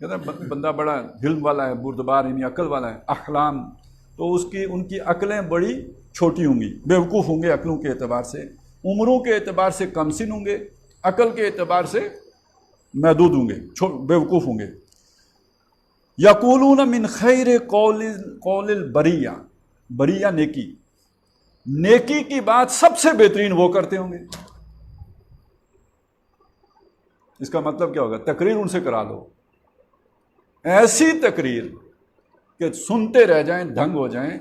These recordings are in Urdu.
کہتے ہیں بندہ بڑا علم والا ہے، بردبار یعنی عقل والا ہے، احلام، تو ان کی عقلیں بڑی چھوٹی ہوں گی، بیوقوف ہوں گے عقلوں کے اعتبار سے، عمروں کے اعتبار سے کم سن ہوں گے، عقل کے اعتبار سے محدود ہوں گے، بیوقوف ہوں گے۔ یقولون من خیر قول البریہ، بریہ نیکی، نیکی کی بات سب سے بہترین وہ کرتے ہوں گے۔ اس کا مطلب کیا ہوگا؟ تقریر ان سے کرا لو، ایسی تقریر کہ سنتے رہ جائیں، دھنگ ہو جائیں،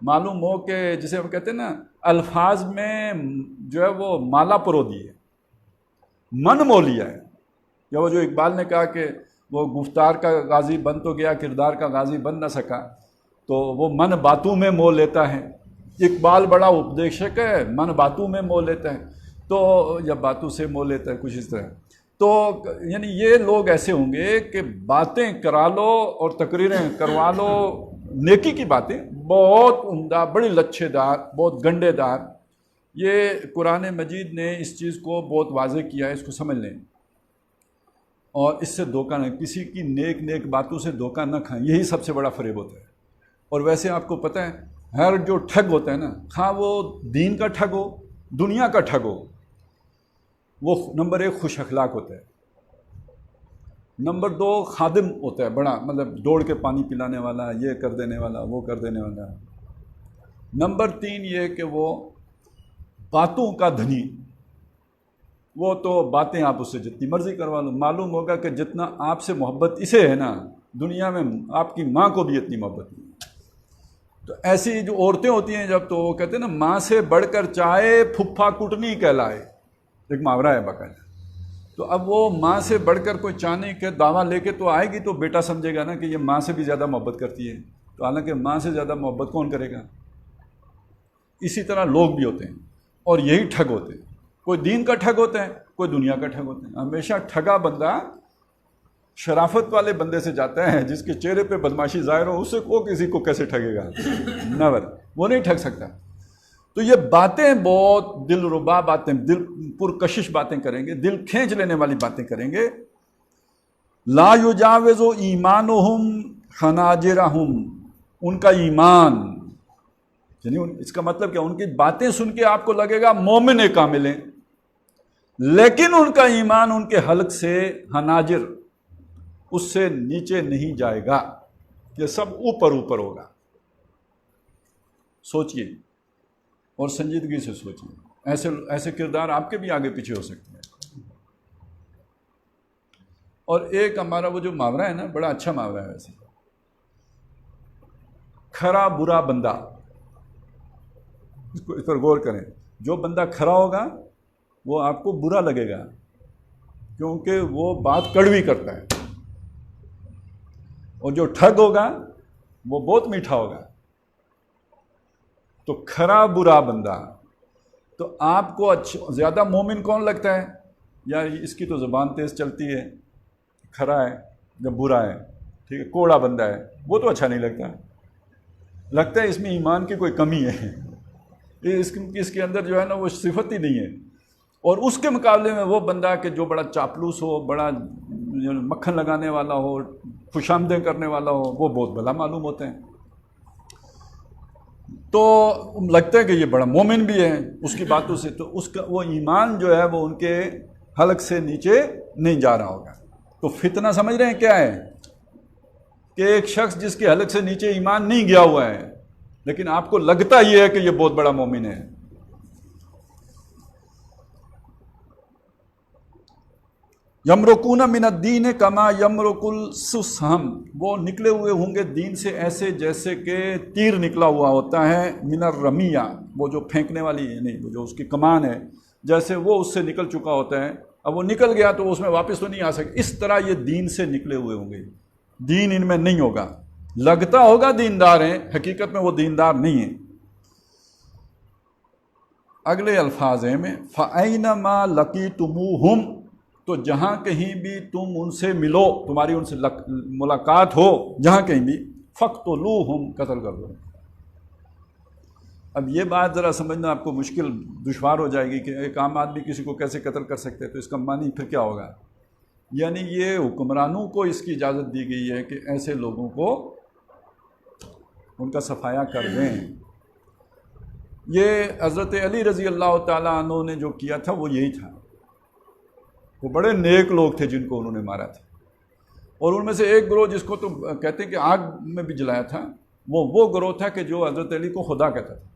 معلوم ہو کہ جسے ہم کہتے ہیں نا الفاظ میں جو ہے وہ مالا پرودی ہے، من مولیا ہے، یا وہ جو اقبال نے کہا کہ وہ گفتار کا غازی بن تو گیا، کردار کا غازی بن نہ سکا، تو وہ من باتوں میں مول لیتا ہے۔ اقبال بڑا اپدیشک ہے، من باتوں میں مول لیتا ہے، تو یا باتوں سے مول لیتا ہے، کچھ اس طرح۔ تو یعنی یہ لوگ ایسے ہوں گے کہ باتیں کرا لو اور تقریریں کروا لو، نیکی کی باتیں بہت عمدہ، بڑی لچھے دار، بہت گنڈے دار۔ یہ قرآن مجید نے اس چیز کو بہت واضح کیا ہے، اس کو سمجھ لیں، اور اس سے دھوکہ نہ، کسی کی نیک باتوں سے دھوکہ نہ کھائیں، یہی سب سے بڑا فریب ہوتا ہے۔ اور ویسے آپ کو پتہ ہے ہر جو ٹھگ ہوتا ہے نا، خواہ وہ دین کا ٹھگ ہو، دنیا کا ٹھگ ہو، وہ نمبر 1 خوش اخلاق ہوتا ہے، نمبر 2 خادم ہوتا ہے، بڑا مطلب دوڑ کے پانی پلانے والا، یہ کر دینے والا، وہ کر دینے والا، نمبر 3 یہ کہ وہ باتوں کا دھنی، وہ تو باتیں آپ اس سے جتنی مرضی کروا لو، معلوم ہوگا کہ جتنا آپ سے محبت اسے ہے نا، دنیا میں آپ کی ماں کو بھی اتنی محبت نہیں۔ تو ایسی جو عورتیں ہوتی ہیں جب، تو وہ کہتے ہیں نا ماں سے بڑھ کر چائے پھپھا کٹنی کہلائے، ایک محاورہ ہے باقاعدہ۔ تو اب وہ ماں سے بڑھ کر کوئی چانے کے دعویٰ لے کے تو آئے گی، تو بیٹا سمجھے گا نا کہ یہ ماں سے بھی زیادہ محبت کرتی ہے، تو حالانکہ ماں سے زیادہ محبت کون کرے گا؟ اسی طرح لوگ بھی ہوتے ہیں، اور یہی ٹھگ ہوتے ہیں، کوئی دین کا ٹھگ ہوتا ہے، کوئی دنیا کا ٹھگ ہوتا ہے۔ ہمیشہ ٹھگا بندہ شرافت والے بندے سے جاتا ہے، جس کے چہرے پہ بدماشی ظاہر ہو، اس سے وہ کسی کو کیسے ٹھگے گا؟ نیور، وہ نہیں ٹھگ سکتا۔ تو یہ باتیں بہت دل ربا باتیں، دل پرکشش باتیں کریں گے، دل کھینچ لینے والی باتیں کریں گے۔ لا یجاوز ایمانہم حناجرہم، ان کا ایمان، یعنی اس کا مطلب کیا؟ ان کی باتیں سن کے آپ کو لگے گا مومن کامل ہیں، لیکن ان کا ایمان ان کے حلق سے، حناجر، اس سے نیچے نہیں جائے گا، یہ سب اوپر ہوگا۔ سوچئے اور سنجیدگی سے سوچئے، ایسے کردار آپ کے بھی آگے پیچھے ہو سکتے ہیں۔ اور ایک ہمارا وہ جو محاورہ ہے نا، بڑا اچھا محاورہ ہے ویسے، کھرا برا بندہ، اس پر غور کریں۔ جو بندہ کھرا ہوگا وہ آپ کو برا لگے گا، کیونکہ وہ بات کڑوی کرتا ہے، اور جو ٹھگ ہوگا وہ بہت میٹھا ہوگا۔ تو کھرا برا بندہ، تو آپ کو زیادہ مومن کون لگتا ہے؟ یا اس کی تو زبان تیز چلتی ہے، کھرا ہے جب برا ہے، ٹھیک ہے، کوڑا بندہ ہے، وہ تو اچھا نہیں لگتا ہے اس میں ایمان کی کوئی کمی ہے، اس کے اندر جو ہے نا وہ صفت ہی نہیں ہے۔ اور اس کے مقابلے میں وہ بندہ کہ جو بڑا چاپلوس ہو، بڑا مکھن لگانے والا ہو، خوشامدیں کرنے والا ہو، وہ بہت بھلا معلوم ہوتے ہیں۔ تو لگتا ہے کہ یہ بڑا مومن بھی ہے اس کی باتوں سے، تو اس کا وہ ایمان جو ہے وہ ان کے حلق سے نیچے نہیں جا رہا ہوگا۔ تو فتنہ سمجھ رہے ہیں کیا ہے؟ کہ ایک شخص جس کے حلق سے نیچے ایمان نہیں گیا ہوا ہے، لیکن آپ کو لگتا یہ ہے کہ یہ بہت بڑا مومن ہے۔ یمرقون من الدین کما یمرق السہم، وہ نکلے ہوئے ہوں گے دین سے ایسے جیسے کہ تیر نکلا ہوا ہوتا ہے، من الرمیہ، وہ جو پھینکنے والی نہیں، وہ جو اس کی کمان ہے، جیسے وہ اس سے نکل چکا ہوتا ہے، اب وہ نکل گیا تو اس میں واپس تو نہیں آ سکے، اس طرح یہ دین سے نکلے ہوئے ہوں گے، دین ان میں نہیں ہوگا، لگتا ہوگا دیندار ہیں، حقیقت میں وہ دیندار نہیں ہیں۔ اگلے الفاظ ہیں میں فَأَيْنَمَا لَقِيتُمُوهُمْ، تو جہاں کہیں بھی تم ان سے ملو، تمہاری ان سے ملاقات ہو، جہاں کہیں بھی، فَاقْتُلُوهُمْ، قتل کر دو۔ اب یہ بات ذرا سمجھنا آپ کو دشوار ہو جائے گی کہ ایک عام آدمی کسی کو کیسے قتل کر سکتے ہیں، تو اس کا معنی پھر کیا ہوگا؟ یعنی یہ حکمرانوں کو اس کی اجازت دی گئی ہے کہ ایسے لوگوں کو ان کا صفایا کر دیں۔ یہ حضرت علی رضی اللہ تعالیٰ عنہ نے جو کیا تھا وہ یہی تھا۔ وہ بڑے نیک لوگ تھے جن کو انہوں نے مارا تھا، اور ان میں سے ایک گروہ جس کو تو کہتے ہیں کہ آگ میں بھی جلایا تھا، وہ گروہ تھا کہ جو حضرت علی کو خدا کہتا تھا،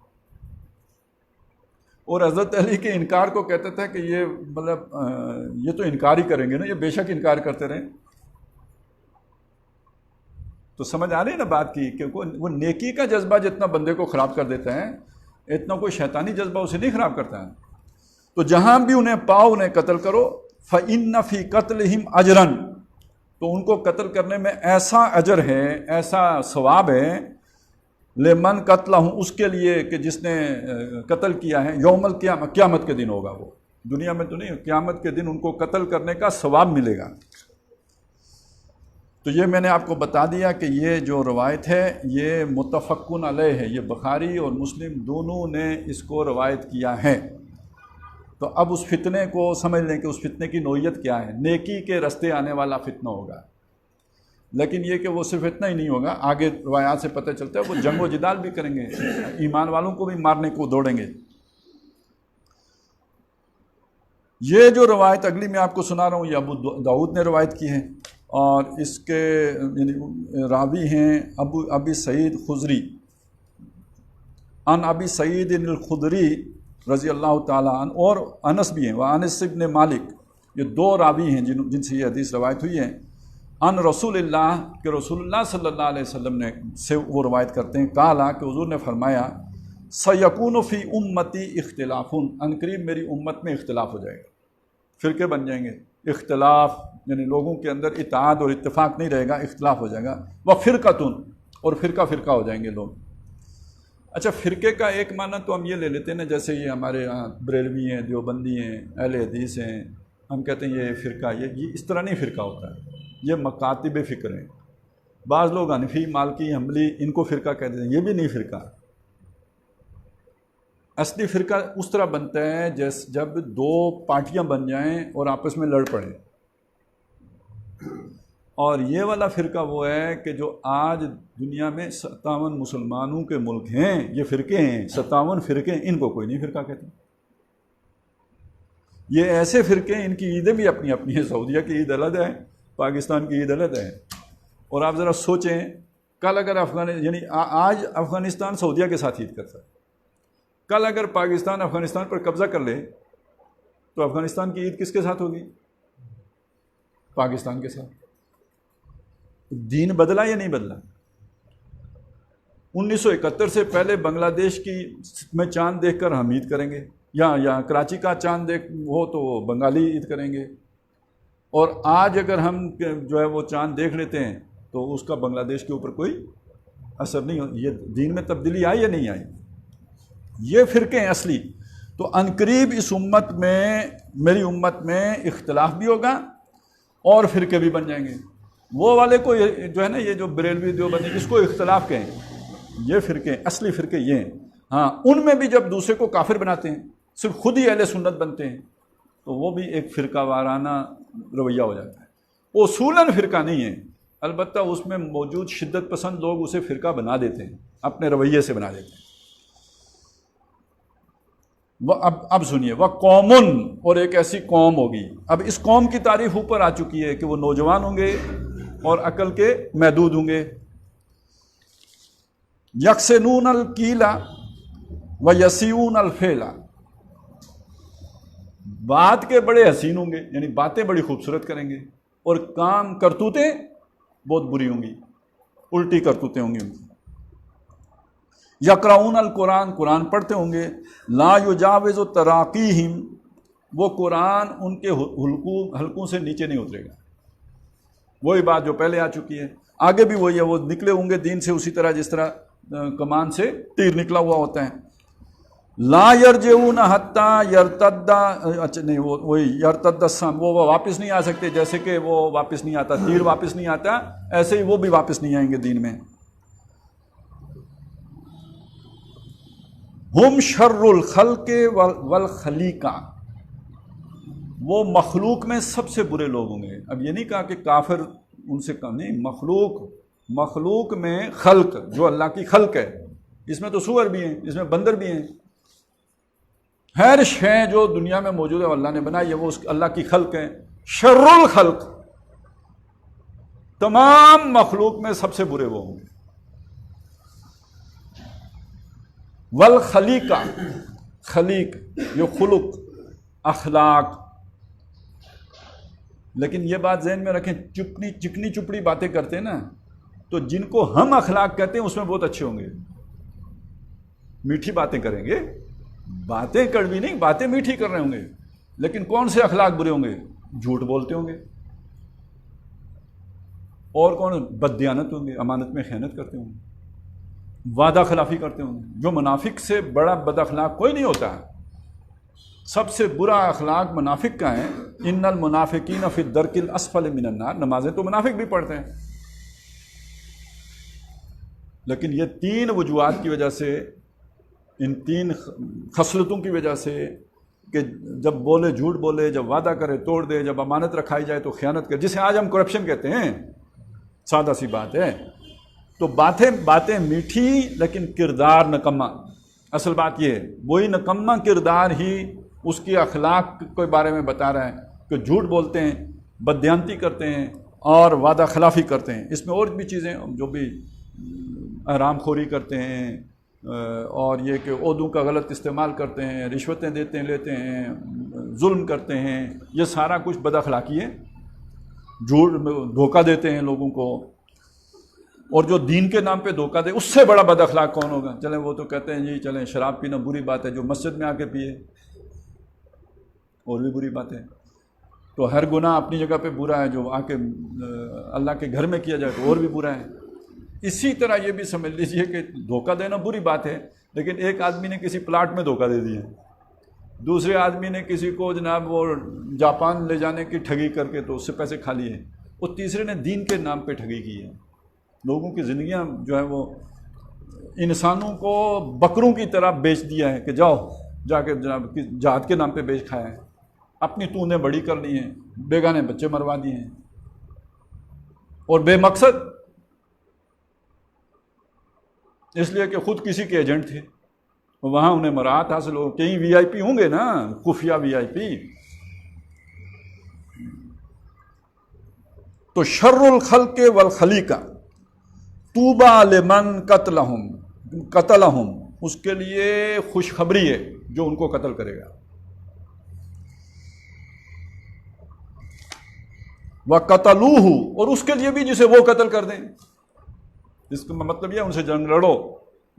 اور حضرت علی کے انکار کو کہتا تھا کہ یہ مطلب یہ تو انکار ہی کریں گے نا، یہ بے شک انکار کرتے رہیں۔ تو سمجھ آ رہی ہے نا بات کی کہ وہ نیکی کا جذبہ جتنا بندے کو خراب کر دیتا ہے، اتنا کوئی شیطانی جذبہ اسے نہیں خراب کرتا ہے۔ تو جہاں بھی انہیں پاؤ انہیں قتل کرو، فَإِنَّ فِي قَتْلِهِمْ أَجْرًا، تو ان کو قتل کرنے میں ایسا اجر ہے، ایسا ثواب ہے، لمن قتلہ، اس کے لیے کہ جس نے قتل کیا ہے، یوم القیامہ، قیامت کے دن ہوگا، وہ دنیا میں تو نہیں، قیامت کے دن ان کو قتل کرنے کا ثواب ملے گا۔ تو یہ میں نے آپ کو بتا دیا کہ یہ جو روایت ہے یہ متفقن علیہ ہے، یہ بخاری اور مسلم دونوں نے اس کو روایت کیا ہے۔ تو اب اس فتنے کو سمجھ لیں کہ اس فتنے کی نوعیت کیا ہے۔ نیکی کے رستے آنے والا فتنہ ہوگا، لیکن یہ کہ وہ صرف اتنا ہی نہیں ہوگا، آگے روایات سے پتہ چلتا ہے وہ جنگ و جدال بھی کریں گے، ایمان والوں کو بھی مارنے کو دوڑیں گے۔ یہ جو روایت اگلی میں آپ کو سنا رہا ہوں یہ ابو داؤد نے روایت کی ہے، اور اس کے یعنی راوی ہیں ابی سعید خضری، ان ابی سعید الخدری رضی اللہ تعالیٰ عنہ، اور انس بھی ہیں، وہ انس بن مالک، یہ دو راوی ہیں جن سے یہ حدیث روایت ہوئی ہے۔ ان رسول اللہ، کہ رسول اللہ صلی اللہ علیہ وسلم نے سے وہ روایت کرتے ہیں، کہا کہ حضور نے فرمایا سیکون فی امتی اختلاف، عنقریب میری امت میں اختلاف ہو جائے گا، فرقے بن جائیں گے، اختلاف یعنی لوگوں کے اندر اتحاد اور اتفاق نہیں رہے گا، اختلاف ہو جائے گا، وہ فرقتن، اور فرقہ فرقہ ہو جائیں گے لوگ۔ اچھا، فرقے کا ایک معنی تو ہم یہ لے لیتے ہیں نا، جیسے یہ ہمارے یہاں بریلوی ہیں، دیوبندی ہیں، اہل حدیث ہیں، ہم کہتے ہیں یہ فرقہ، یہ اس طرح نہیں فرقہ ہوتا ہے، یہ مکاتب فکر ہیں۔ بعض لوگ حنفی، مالکی، حنبلی ان کو فرقہ کہتے ہیں، یہ بھی نہیں فرقہ۔ اصلی فرقہ اس طرح بنتا ہے جب دو پارٹیاں بن جائیں اور آپس میں لڑ پڑیں، اور یہ والا فرقہ وہ ہے کہ جو آج دنیا میں 57 مسلمانوں کے ملک ہیں، یہ فرقے ہیں، 57 فرقے، ان کو کوئی نہیں فرقہ کہتے۔ یہ ایسے فرقے ہیں، ان کی عیدیں بھی اپنی اپنی ہیں، سعودیہ کی عید الگ ہے، پاکستان کی عید الگ ہے۔ اور آپ ذرا سوچیں، کل اگر یعنی آج افغانستان سعودیہ کے ساتھ عید کرتا ہے، کل اگر پاکستان افغانستان پر قبضہ کر لے تو افغانستان کی عید کس کے ساتھ ہوگی؟ پاکستان کے ساتھ۔ دین بدلا یا نہیں بدلا؟ 1971 سے پہلے بنگلہ دیش کی میں چاند دیکھ کر ہم عید کریں گے، یا کراچی کا چاند ہو تو بنگالی عید کریں گے، اور آج اگر ہم جو ہے وہ چاند دیکھ لیتے ہیں تو اس کا بنگلہ دیش کے اوپر کوئی اثر نہیں ہو۔ یہ دین میں تبدیلی آئی یا نہیں آئی؟ یہ فرقے ہیں اصلی۔ تو عنقریب اس امت میں، میری امت میں اختلاف بھی ہوگا اور فرقے بھی بن جائیں گے۔ وہ والے کو جو ہے نا، یہ جو بریلوی دیوبندی، اس کو اختلاف کہیں، یہ فرقے اصلی فرقے یہ ہیں۔ ہاں، ان میں بھی جب دوسرے کو کافر بناتے ہیں، صرف خود ہی اہل سنت بنتے ہیں، تو وہ بھی ایک فرقہ وارانہ رویہ ہو جاتا ہے۔ اصولاً فرقہ نہیں ہے، البتہ اس میں موجود شدت پسند لوگ اسے فرقہ بنا دیتے ہیں، اپنے رویے سے بنا دیتے ہیں۔ اب سنیے، وہ قومن، اور ایک ایسی قوم ہوگی۔ اب اس قوم کی تعریف اوپر آ چکی ہے کہ وہ نوجوان ہوں گے اور عقل کے محدود ہوں گے۔ یکسنون القیلا و یسیون الفعلا، بات کے بڑے حسین ہوں گے، یعنی باتیں بڑی خوبصورت کریں گے، اور کام کرتوتیں بہت بری ہوں گی، الٹی کرتوتیں ہوں گی ان کی۔ یقرؤون القرآن، قرآن پڑھتے ہوں گے، لا یجاوز تراقیہم، وہ قرآن ان کے حلقوں سے نیچے نہیں اترے گا۔ وہی بات جو پہلے آ چکی ہے، آگے بھی وہی ہے، وہ نکلے ہوں گے دین سے اسی طرح جس طرح کمان سے تیر نکلا ہوا ہوتا ہے۔ لا یرجعون حتی یرتد، اچھا نہیں، وہی یرتد السم، وہ واپس نہیں آ سکتے، جیسے کہ وہ واپس نہیں آتا، تیر واپس نہیں آتا، ایسے ہی وہ بھی واپس نہیں آئیں گے دین میں۔ ہم شر الخلق والخلیقہ، وہ مخلوق میں سب سے برے لوگ ہوں گے. اب یہ نہیں کہا کہ کافر ان سے کم نہیں، مخلوق میں خلق جو اللہ کی خلق ہے، اس میں تو سور بھی ہیں، اس میں بندر بھی ہیں، ہر شے جو دنیا میں موجود ہے وہ اللہ نے بنائی ہے، وہ اللہ کی خلق ہے. شر الخلق، تمام مخلوق میں سب سے برے وہ ہوں گے. والخلیقہ، خلیق جو خلق، اخلاق. لیکن یہ بات ذہن میں رکھیں، چکنی چپڑی باتیں کرتے ہیں نا، تو جن کو ہم اخلاق کہتے ہیں اس میں بہت اچھے ہوں گے. میٹھی باتیں کریں گے، باتیں کڑوی نہیں، باتیں میٹھی کر رہے ہوں گے، لیکن کون سے اخلاق برے ہوں گے؟ جھوٹ بولتے ہوں گے، اور کون؟ بددیانت ہوں گے، امانت میں خیانت کرتے ہوں گے، وعدہ خلافی کرتے ہوں گے. جو منافق سے بڑا بد اخلاق کوئی نہیں ہوتا. سب سے برا اخلاق منافق کا ہے. ان المنافقین فی الدرک الاسفل من النار. نمازیں تو منافق بھی پڑھتے ہیں، لیکن یہ تین وجوہات کی وجہ سے، ان تین خصلتوں کی وجہ سے کہ جب بولے جھوٹ بولے، جب وعدہ کرے توڑ دے، جب امانت رکھائی جائے تو خیانت کرے، جسے آج ہم کرپشن کہتے ہیں. سادہ سی بات ہے. تو باتیں میٹھی لیکن کردار نکما. اصل بات یہ ہے، وہی نکما کردار ہی اس کی اخلاق کے بارے میں بتا رہا ہے کہ جھوٹ بولتے ہیں، بددیانتی کرتے ہیں اور وعدہ خلافی کرتے ہیں. اس میں اور بھی چیزیں جو بھی حرام خوری کرتے ہیں، اور یہ کہ عہدوں کا غلط استعمال کرتے ہیں، رشوتیں دیتے ہیں لیتے ہیں، ظلم کرتے ہیں، یہ سارا کچھ بد اخلاقی ہے. جھوٹ، دھوکہ دیتے ہیں لوگوں کو، اور جو دین کے نام پہ دھوکہ دے، اس سے بڑا بد اخلاق کون ہوگا؟ چلیں وہ تو کہتے ہیں جی چلیں شراب پینا بری بات ہے، جو مسجد میں آ کے پیے اور بھی بری بات ہے. تو ہر گناہ اپنی جگہ پہ برا ہے، جو آ کے اللہ کے گھر میں کیا جائے تو اور بھی برا ہے. اسی طرح یہ بھی سمجھ لیجئے کہ دھوکہ دینا بری بات ہے، لیکن ایک آدمی نے کسی پلاٹ میں دھوکہ دے دیا، دوسرے آدمی نے کسی کو جناب وہ جاپان لے جانے کی ٹھگی کر کے تو اس سے پیسے کھا لیے، اور تیسرے نے دین کے نام پہ ٹھگی کی ہے. لوگوں کی زندگیاں جو ہے وہ انسانوں کو بکروں کی طرح بیچ دیا ہے کہ جاؤ جا کے جناب جہاد کے نام پہ بیچ کھایا ہے. اپنی توندیں بڑی کر لی ہیں، بیگانے بچے مروا دیے ہیں، اور بے مقصد اس لیے کہ خود کسی کے ایجنٹ تھے، وہاں انہیں مراحت حاصل ہو. کئی وی آئی پی ہوں گے نا، خفیہ وی آئی پی. تو شر الخلق والخلیقہ طوبی لمن قتلہم، اس کے لیے خوشخبری ہے جو ان کو قتل کرے گا. وَقَتَلُوهُ، اور اس کے لیے بھی جسے وہ قتل کر دیں. اس کا مطلب یہ ان سے جنگ لڑو،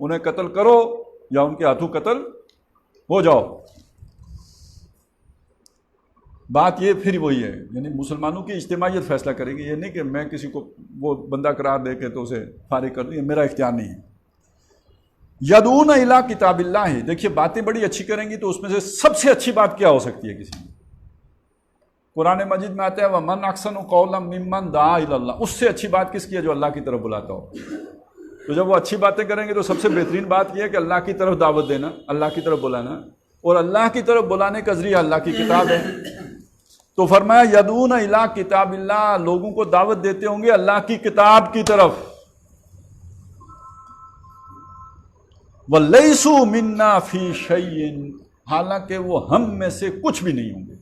انہیں قتل کرو یا ان کے ہاتھوں قتل ہو جاؤ. بات یہ پھر وہی ہے، یعنی مسلمانوں کی اجتماعیت فیصلہ کرے گی. یہ نہیں کہ میں کسی کو وہ بندہ قرار دے کے تو اسے فارغ کر دوں، یہ میرا اختیار نہیں ہے. یدعون الی کتاب اللہ، دیکھیے باتیں بڑی اچھی کریں گی تو اس میں سے سب سے اچھی بات کیا ہو سکتی ہے کسی میں؟ قرآن مجید میں آتا ہے وَمَنْ أَحْسَنُ قَوْلًا مِّمَّنْ دَعَا إِلَى اللَّهِ. اس سے اچھی بات کس کی ہے؟ جو اللہ کی طرف بلاتا ہو. تو جب وہ اچھی باتیں کریں گے تو سب سے بہترین بات یہ ہے کہ اللہ کی طرف دعوت دینا، اللہ کی طرف بلانا، اور اللہ کی طرف بلانے کا ذریعہ اللہ کی کتاب ہے. تو فرمایا یدعون الی کتاب اللہ، لوگوں کو دعوت دیتے ہوں گے اللہ کی کتاب کی طرف. وَلَيْسُوا مِنَّا فِي شَيْءٍ، حالانکہ وہ ہم میں سے کچھ بھی نہیں ہوں گے.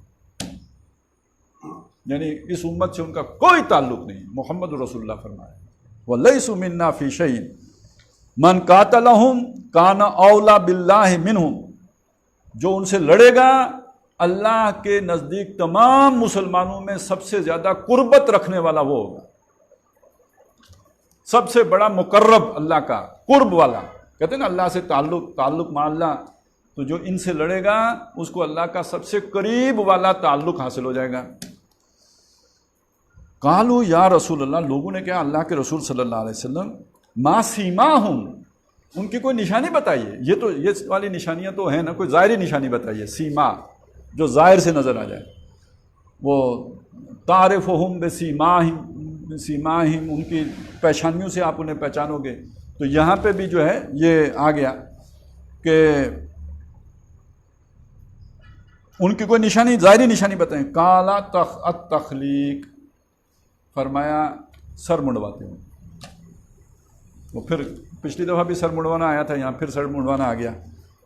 یعنی اس امت سے ان کا کوئی تعلق نہیں. محمد رسول اللہ فرمایا وَلَيْسُوا مِنَّا فِي شَيْءٍ مَنْ قَاتَلَهُمْ كَانَ أَوْلَى بِاللَّهِ مِنْهُمْ، جو ان سے لڑے گا اللہ کے نزدیک تمام مسلمانوں میں سب سے زیادہ قربت رکھنے والا وہ ہوگا. سب سے بڑا مقرب اللہ کا قرب والا، کہتے ہیں نا اللہ سے تعلق مع اللہ، تو جو ان سے لڑے گا اس کو اللہ کا سب سے قریب والا تعلق حاصل ہو جائے گا. قالوا یا رسول اللہ، لوگوں نے کہا اللہ کے رسول صلی اللہ علیہ وسلم، ما سیماہم، ان کی کوئی نشانی بتائیے. یہ والی نشانیاں تو ہیں نا، کوئی ظاہری نشانی بتائیے. سیما جو ظاہر سے نظر آ جائے، وہ تعرفہم بسیماہم، ان کی پیشانیوں سے آپ انہیں پہچانو گے. تو یہاں پہ بھی جو ہے یہ آ گیا کہ ان کی کوئی نشانی، ظاہری نشانی بتائیں. کالا التخلیق، فرمایا سر منڈواتے ہوں. وہ پھر پچھلی دفعہ بھی سر منڈوانا آیا تھا، یہاں پھر سر منڈوانا آ گیا.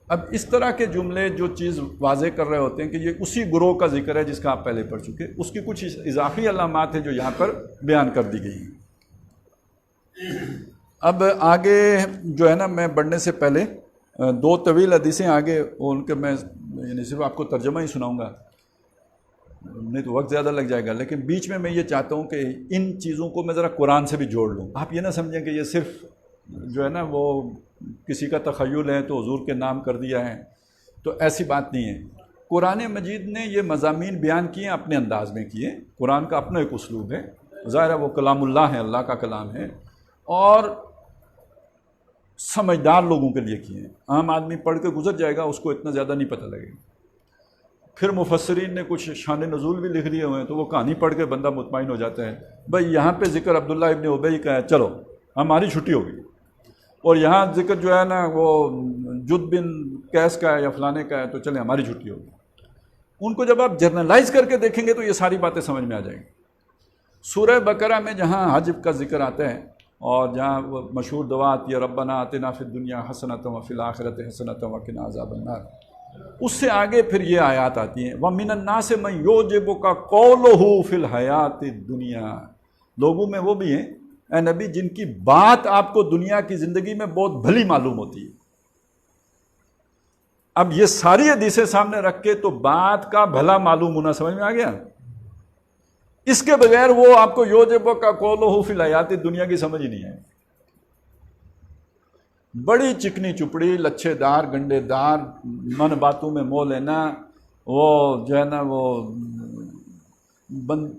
اب اس طرح کے جملے جو چیز واضح کر رہے ہوتے ہیں کہ یہ اسی گروہ کا ذکر ہے جس کا آپ پہلے پڑھ چکے، اس کی کچھ اضافی علامات ہیں جو یہاں پر بیان کر دی گئی ہیں. اب آگے جو ہے نا، میں بڑھنے سے پہلے دو طویل حدیثیں آگے، ان کے میں یعنی صرف آپ کو ترجمہ ہی سناؤں گا، نہیں تو وقت زیادہ لگ جائے گا. لیکن بیچ میں یہ چاہتا ہوں کہ ان چیزوں کو میں ذرا قرآن سے بھی جوڑ لوں. آپ یہ نہ سمجھیں کہ یہ صرف جو ہے نا وہ کسی کا تخیل ہے تو حضور کے نام کر دیا ہے، تو ایسی بات نہیں ہے. قرآن مجید نے یہ مضامین بیان کیے ہیں، اپنے انداز میں کیے. قرآن کا اپنا ایک اسلوب ہے، ظاہر ہے وہ کلام اللہ ہے، اللہ کا کلام ہے، اور سمجھدار لوگوں کے لیے کیے ہیں. عام آدمی پڑھ کے گزر جائے گا، اس کو اتنا زیادہ نہیں پتہ لگے گا. پھر مفسرین نے کچھ شان نزول بھی لکھ دیے ہوئے ہیں، تو وہ کہانی پڑھ کے بندہ مطمئن ہو جاتا ہے. بھائی یہاں پہ ذکر عبداللہ ابن ابی کا ہے، چلو ہماری چھٹی ہوگی. اور یہاں ذکر جو ہے نا وہ جد بن قیس کا ہے یا فلانے کا ہے، تو چلیں ہماری چھٹی ہوگی. ان کو جب آپ جرنلائز کر کے دیکھیں گے تو یہ ساری باتیں سمجھ میں آ جائیں گی. سورہ بقرہ میں جہاں حج کا ذکر آتا ہے اور جہاں وہ مشہور دعا آتی ہے ربنا آتنا فی الدنیا حسنۃ وفی الآخرۃ حسنۃ وقنا عذاب النار، اس سے آگے پھر یہ آیات آتی ہیں وَمِنَ النَّاسِ مَن يُعْجِبُكَ قَوْلُهُ فِي الْحَيَاةِ الدُّنْيَا. لوگوں میں وہ بھی ہیں اے نبی جن کی بات آپ کو دنیا کی زندگی میں بہت بھلی معلوم ہوتی ہے. اب یہ ساری حدیثیں سامنے رکھ کے تو بات کا بھلا معلوم ہونا سمجھ میں آ گیا. اس کے بغیر وہ آپ کو یوجبُکَ قَوْلُهُ فِی الْحَيَاةِ الدُّنْيَا کی سمجھ ہی نہیں ہے. بڑی چکنی چپڑی، لچھے دار، گنڈے دار، من باتوں میں موہ لینا، وہ جو ہے نا وہ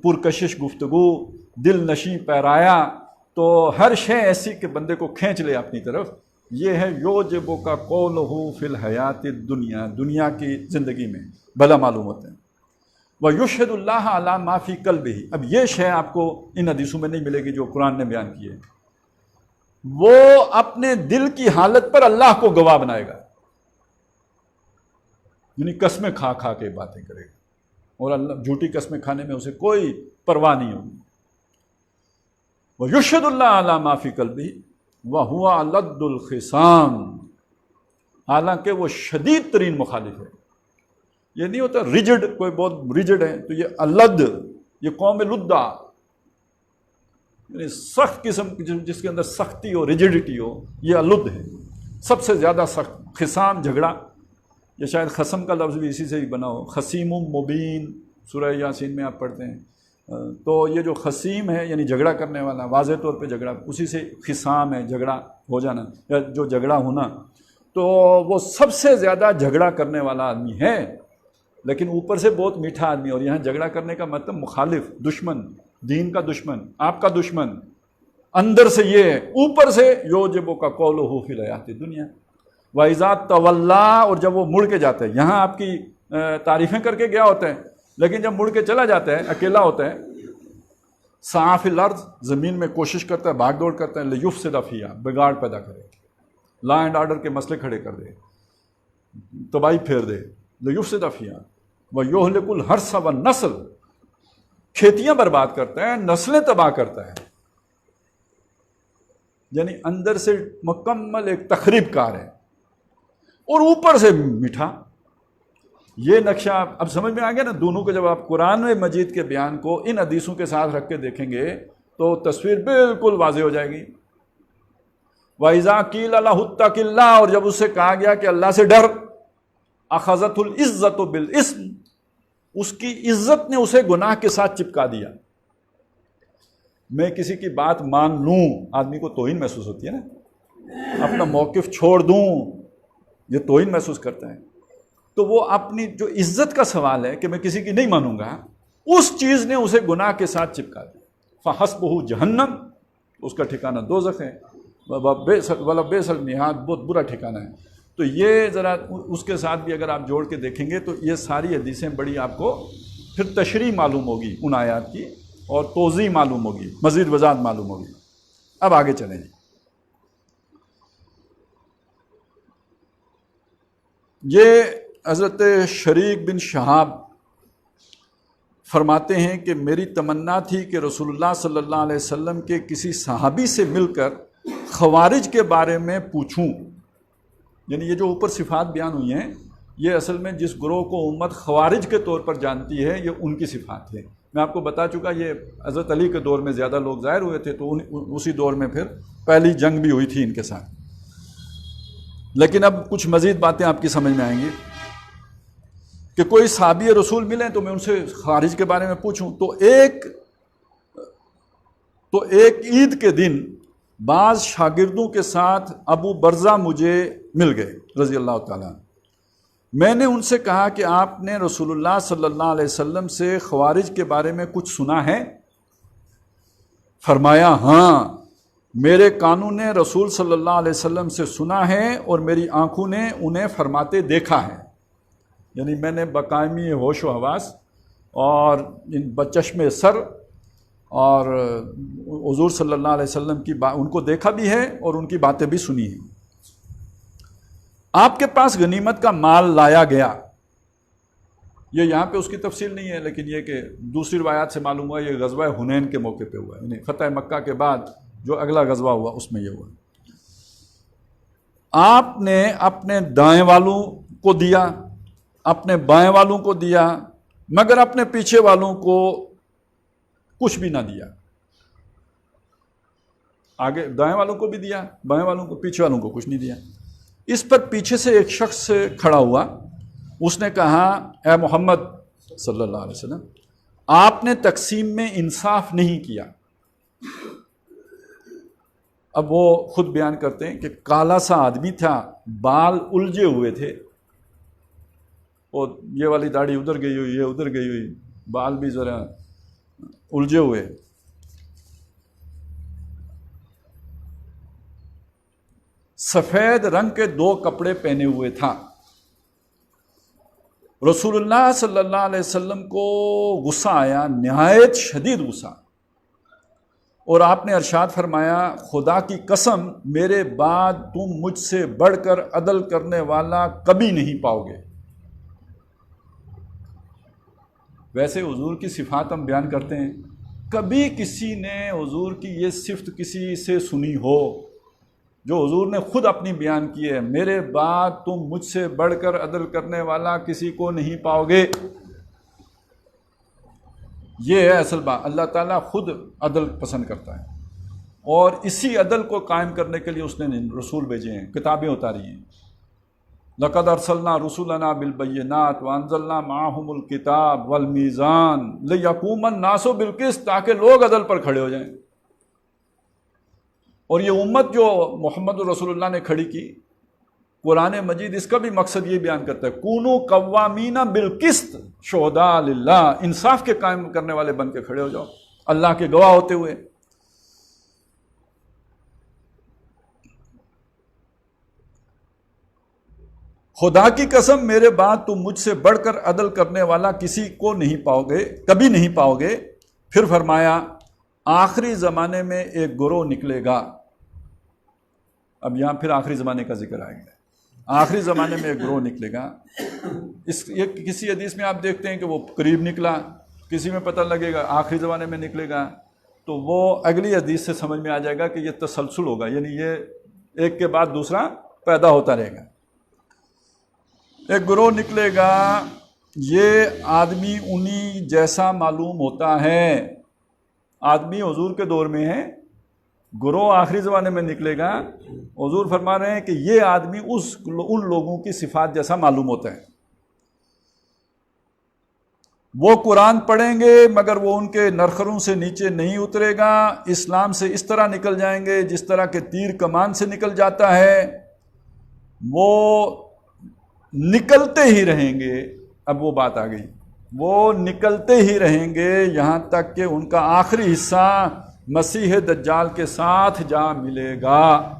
پرکشش گفتگو، دل نشیں پیرایا، تو ہر شے ایسی کہ بندے کو کھینچ لے اپنی طرف. یہ ہے یوجبُکَ قَوْلُهُ فِی الْحَیَاةِ الدُّنْیَا، دنیا کی زندگی میں بھلا معلوم ہوتے ہیں. وَیُشْہِدُ اللَّهَ عَلَىٰ مَا فِی قَلْبِهِ. اب یہ شے آپ کو ان حدیثوں میں نہیں ملے گی جو قرآن نے بیان کی ہے. وہ اپنے دل کی حالت پر اللہ کو گواہ بنائے گا، یعنی قسمیں کھا کھا کے باتیں کرے گا، اور اللہ جھوٹی قسمیں کھانے میں اسے کوئی پرواہ نہیں ہوگی. وَيُشْهِدُ اللَّهَ عَلَىٰ مَا فِي قَلْبِهِ وَهُوَ أَلَدُّ الْخِصَامِ. حالانکہ وہ شدید ترین مخالف ہے. یہ نہیں ہوتا ریجڈ، کوئی بہت ریجڈ ہے تو یہ الد، یہ قوم لدہ، یعنی سخت قسم جس کے اندر سختی ہو، ریجڈیٹی ہو، یہ الد ہے. سب سے زیادہ سخت. خصام جھگڑا، یہ شاید خصم کا لفظ بھی اسی سے ہی بنا ہو. خصیم مبین سورہ یاسین میں آپ پڑھتے ہیں، تو یہ جو خصیم ہے یعنی جھگڑا کرنے والا، واضح طور پہ جھگڑا، اسی سے خصام ہے جھگڑا ہو جانا یا جو جھگڑا ہونا. تو وہ سب سے زیادہ جھگڑا کرنے والا آدمی ہے، لیکن اوپر سے بہت میٹھا آدمی. اور یہاں جھگڑا کرنے کا مطلب مخالف، دشمن، دین کا دشمن، آپ کا دشمن. اندر سے یہ ہے، اوپر سے یوجبُکَ قَوْلُهُ فِی الْحَیَاةِ الدُّنْیَا وَإِذَا تَوَلَّىٰ. اور جب وہ مڑ کے جاتا ہے، یہاں آپ کی تعریفیں کر کے گیا ہوتا ہے، لیکن جب مڑ کے چلا جاتا ہے، اکیلا ہوتا ہے، سعیٰ فی الارض، زمین میں کوشش کرتا ہے، بھاگ دوڑ کرتا ہے، لیفسد فیہا، بگاڑ پیدا کرے، لا اینڈ آرڈر کے مسئلے کھڑے کر دے، تباہی پھیر دے. لیفسد فیہا ویہلک الحرث والنسل، کھیتیاں برباد کرتا ہے، نسلیں تباہ کرتا ہے. یعنی اندر سے مکمل ایک تخریب کار ہے، اور اوپر سے میٹھا. یہ نقشہ اب سمجھ میں آ گیا نا دونوں کو. جب آپ قرآن مجید کے بیان کو ان حدیثوں کے ساتھ رکھ کے دیکھیں گے تو تصویر بالکل واضح ہو جائے گی. وَإِذَا قِيلَ لَهُ اتَّقِ اللَّهَ. اور جب اس سے کہا گیا کہ اللہ سے ڈر، أَخَذَتْهُ الْعِزَّةُ بِالْإِثْمِ، اس کی عزت نے اسے گناہ کے ساتھ چپکا دیا. میں کسی کی بات مان لوں، آدمی کو توہین محسوس ہوتی ہے نا. اپنا موقف چھوڑ دوں، یہ توہین محسوس کرتا ہے. تو وہ اپنی جو عزت کا سوال ہے کہ میں کسی کی نہیں مانوں گا، اس چیز نے اسے گناہ کے ساتھ چپکا دیا. فحسبہ جہنم، اس کا ٹھکانہ دوزخ ہے. وَلَبِئْسَ الْمِہَادُ، بہت برا ٹھکانہ ہے. تو یہ ذرا اس کے ساتھ بھی اگر آپ جوڑ کے دیکھیں گے تو یہ ساری حدیثیں بڑی آپ کو پھر تشریح معلوم ہوگی ان آیات کی، اور توضیح معلوم ہوگی، مزید وضاحت معلوم ہوگی. اب آگے چلیں جی. یہ حضرت شریک بن شہاب فرماتے ہیں کہ میری تمنا تھی کہ رسول اللہ صلی اللہ علیہ وسلم کے کسی صحابی سے مل کر خوارج کے بارے میں پوچھوں. یعنی یہ جو اوپر صفات بیان ہوئی ہیں یہ اصل میں جس گروہ کو امت خوارج کے طور پر جانتی ہے یہ ان کی صفات ہے. میں آپ کو بتا چکا یہ حضرت علی کے دور میں زیادہ لوگ ظاہر ہوئے تھے تو اسی دور میں پھر پہلی جنگ بھی ہوئی تھی ان کے ساتھ. لیکن اب کچھ مزید باتیں آپ کی سمجھ میں آئیں گی کہ کوئی صحابی رسول ملیں تو میں ان سے خارج کے بارے میں پوچھوں. تو ایک عید کے دن بعض شاگردوں کے ساتھ ابو برزہ مجھے مل گئے رضی اللہ تعالیٰ. میں نے ان سے کہا کہ آپ نے رسول اللہ صلی اللہ علیہ وسلم سے خوارج کے بارے میں کچھ سنا ہے؟ فرمایا ہاں، میرے کانوں نے رسول صلی اللہ علیہ وسلم سے سنا ہے اور میری آنکھوں نے انہیں فرماتے دیکھا ہے. یعنی میں نے بقائمی ہوش و حواس اور بچشم سر اور حضور صلی اللہ علیہ وسلم کی ان کو دیکھا بھی ہے اور ان کی باتیں بھی سنی ہیں. آپ کے پاس غنیمت کا مال لایا گیا. یہ یہاں پہ اس کی تفصیل نہیں ہے لیکن یہ کہ دوسری روایات سے معلوم ہوا یہ غزوہ حنین کے موقع پہ ہوا. یعنی فتح مکہ کے بعد جو اگلا غزوہ ہوا اس میں یہ ہوا. آپ نے اپنے دائیں والوں کو دیا، اپنے بائیں والوں کو دیا، مگر اپنے پیچھے والوں کو کچھ بھی نہ دیا. آگے دائیں والوں کو بھی دیا، بائیں والوں کو، پیچھے والوں کو کچھ نہیں دیا. اس پر پیچھے سے ایک شخص کھڑا ہوا. اس نے کہا اے محمد صلی اللہ علیہ وسلم، آپ نے تقسیم میں انصاف نہیں کیا. اب وہ خود بیان کرتے ہیں کہ کالا سا آدمی تھا، بال الجھے ہوئے تھے، اور یہ والی داڑھی ادھر گئی ہوئی، یہ ادھر گئی ہوئی، بال بھی ذرا الجھے ہوئے. سفید رنگ کے 2 کپڑے پہنے ہوئے تھا. رسول اللہ صلی اللہ علیہ وسلم کو غصہ آیا، نہایت شدید غصہ، اور آپ نے ارشاد فرمایا خدا کی قسم میرے بعد تم مجھ سے بڑھ کر عدل کرنے والا کبھی نہیں پاؤ گے. ویسے حضور کی صفات ہم بیان کرتے ہیں، کبھی کسی نے حضور کی یہ صفت کسی سے سنی ہو جو حضور نے خود اپنی بیان کی ہے، میرے بعد تم مجھ سے بڑھ کر عدل کرنے والا کسی کو نہیں پاؤ گے. یہ ہے اصل بات. اللہ تعالیٰ خود عدل پسند کرتا ہے اور اسی عدل کو قائم کرنے کے لیے اس نے رسول بھیجے ہیں، کتابیں اتاری ہیں. لقد ارسلنا رسولنا بالبینات وانزلنا معهم الکتاب والمیزان لیقوم الناس بالقسط، تاکہ لوگ عدل پر کھڑے ہو جائیں. اور یہ امت جو محمد رسول اللہ نے کھڑی کی، قرآن مجید اس کا بھی مقصد یہ بیان کرتا ہے کونوا قوامین بالقسط شہداء للہ، انصاف کے قائم کرنے والے بن کے کھڑے ہو جاؤ اللہ کے گواہ ہوتے ہوئے. خدا کی قسم میرے بعد تم مجھ سے بڑھ کر عدل کرنے والا کسی کو نہیں پاؤ گے، کبھی نہیں پاؤ گے. پھر فرمایا آخری زمانے میں ایک گروہ نکلے گا. اب یہاں پھر آخری زمانے کا ذکر آئے گا. آخری زمانے میں ایک گروہ نکلے گا. یہ کسی حدیث میں آپ دیکھتے ہیں کہ وہ قریب نکلا، کسی میں پتہ لگے گا آخری زمانے میں نکلے گا، تو وہ اگلی حدیث سے سمجھ میں آ جائے گا کہ یہ تسلسل ہوگا، یعنی یہ ایک کے بعد دوسرا پیدا ہوتا رہے گا. ایک گروہ نکلے گا، یہ آدمی انہی جیسا معلوم ہوتا ہے. آدمی حضور کے دور میں ہے، گروہ آخری زمانے میں نکلے گا. حضور فرما رہے ہیں کہ یہ آدمی ان لوگوں کی صفات جیسا معلوم ہوتا ہے. وہ قرآن پڑھیں گے مگر وہ ان کے نرخروں سے نیچے نہیں اترے گا. اسلام سے اس طرح نکل جائیں گے جس طرح کہ تیر کمان سے نکل جاتا ہے. وہ نکلتے ہی رہیں گے. اب وہ بات آ گئی، وہ نکلتے ہی رہیں گے یہاں تک کہ ان کا آخری حصہ مسیح دجال کے ساتھ جا ملے گا.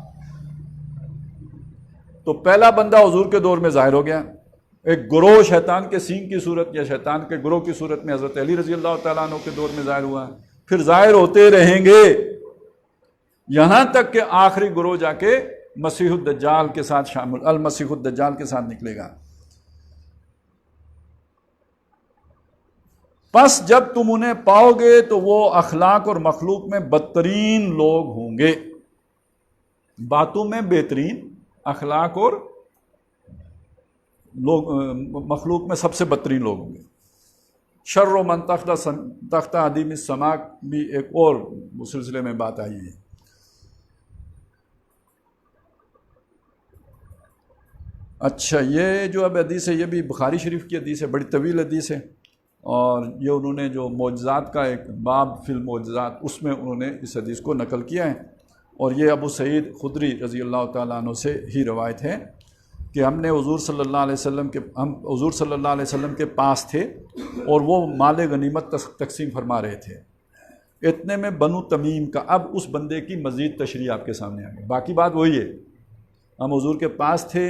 تو پہلا بندہ حضور کے دور میں ظاہر ہو گیا، ایک گروہ شیطان کے سینگ کی صورت یا شیطان کے گروہ کی صورت میں حضرت علی رضی اللہ تعالیٰ عنہ کے دور میں ظاہر ہوا. پھر ظاہر ہوتے رہیں گے یہاں تک کہ آخری گروہ جا کے مسیح الدجال کے ساتھ شامل، المسیح الدجال کے ساتھ نکلے گا. پس جب تم انہیں پاؤ گے تو وہ اخلاق اور مخلوق میں بدترین لوگ ہوں گے. باتوں میں بہترین، اخلاق اور مخلوق میں سب سے بدترین لوگ ہوں گے. شر و من تحت ادیم السماء بھی ایک اور اس سلسلے میں بات آئی ہے. اچھا، یہ جو اب حدیث ہے یہ بھی بخاری شریف کی حدیث ہے، بڑی طویل حدیث ہے، اور یہ انہوں نے جو معجزات کا ایک باب فی المعجزات اس میں انہوں نے اس حدیث کو نقل کیا ہے. اور یہ ابو سعید خدری رضی اللہ تعالیٰ عنہ سے ہی روایت ہے کہ ہم حضور صلی اللہ علیہ وسلم کے پاس تھے اور وہ مال غنیمت تقسیم فرما رہے تھے. اتنے میں بنو تمیم کا، اب اس بندے کی مزید تشریح آپ کے سامنے آ گئی. باقی بات وہی ہے، ہم حضور کے پاس تھے،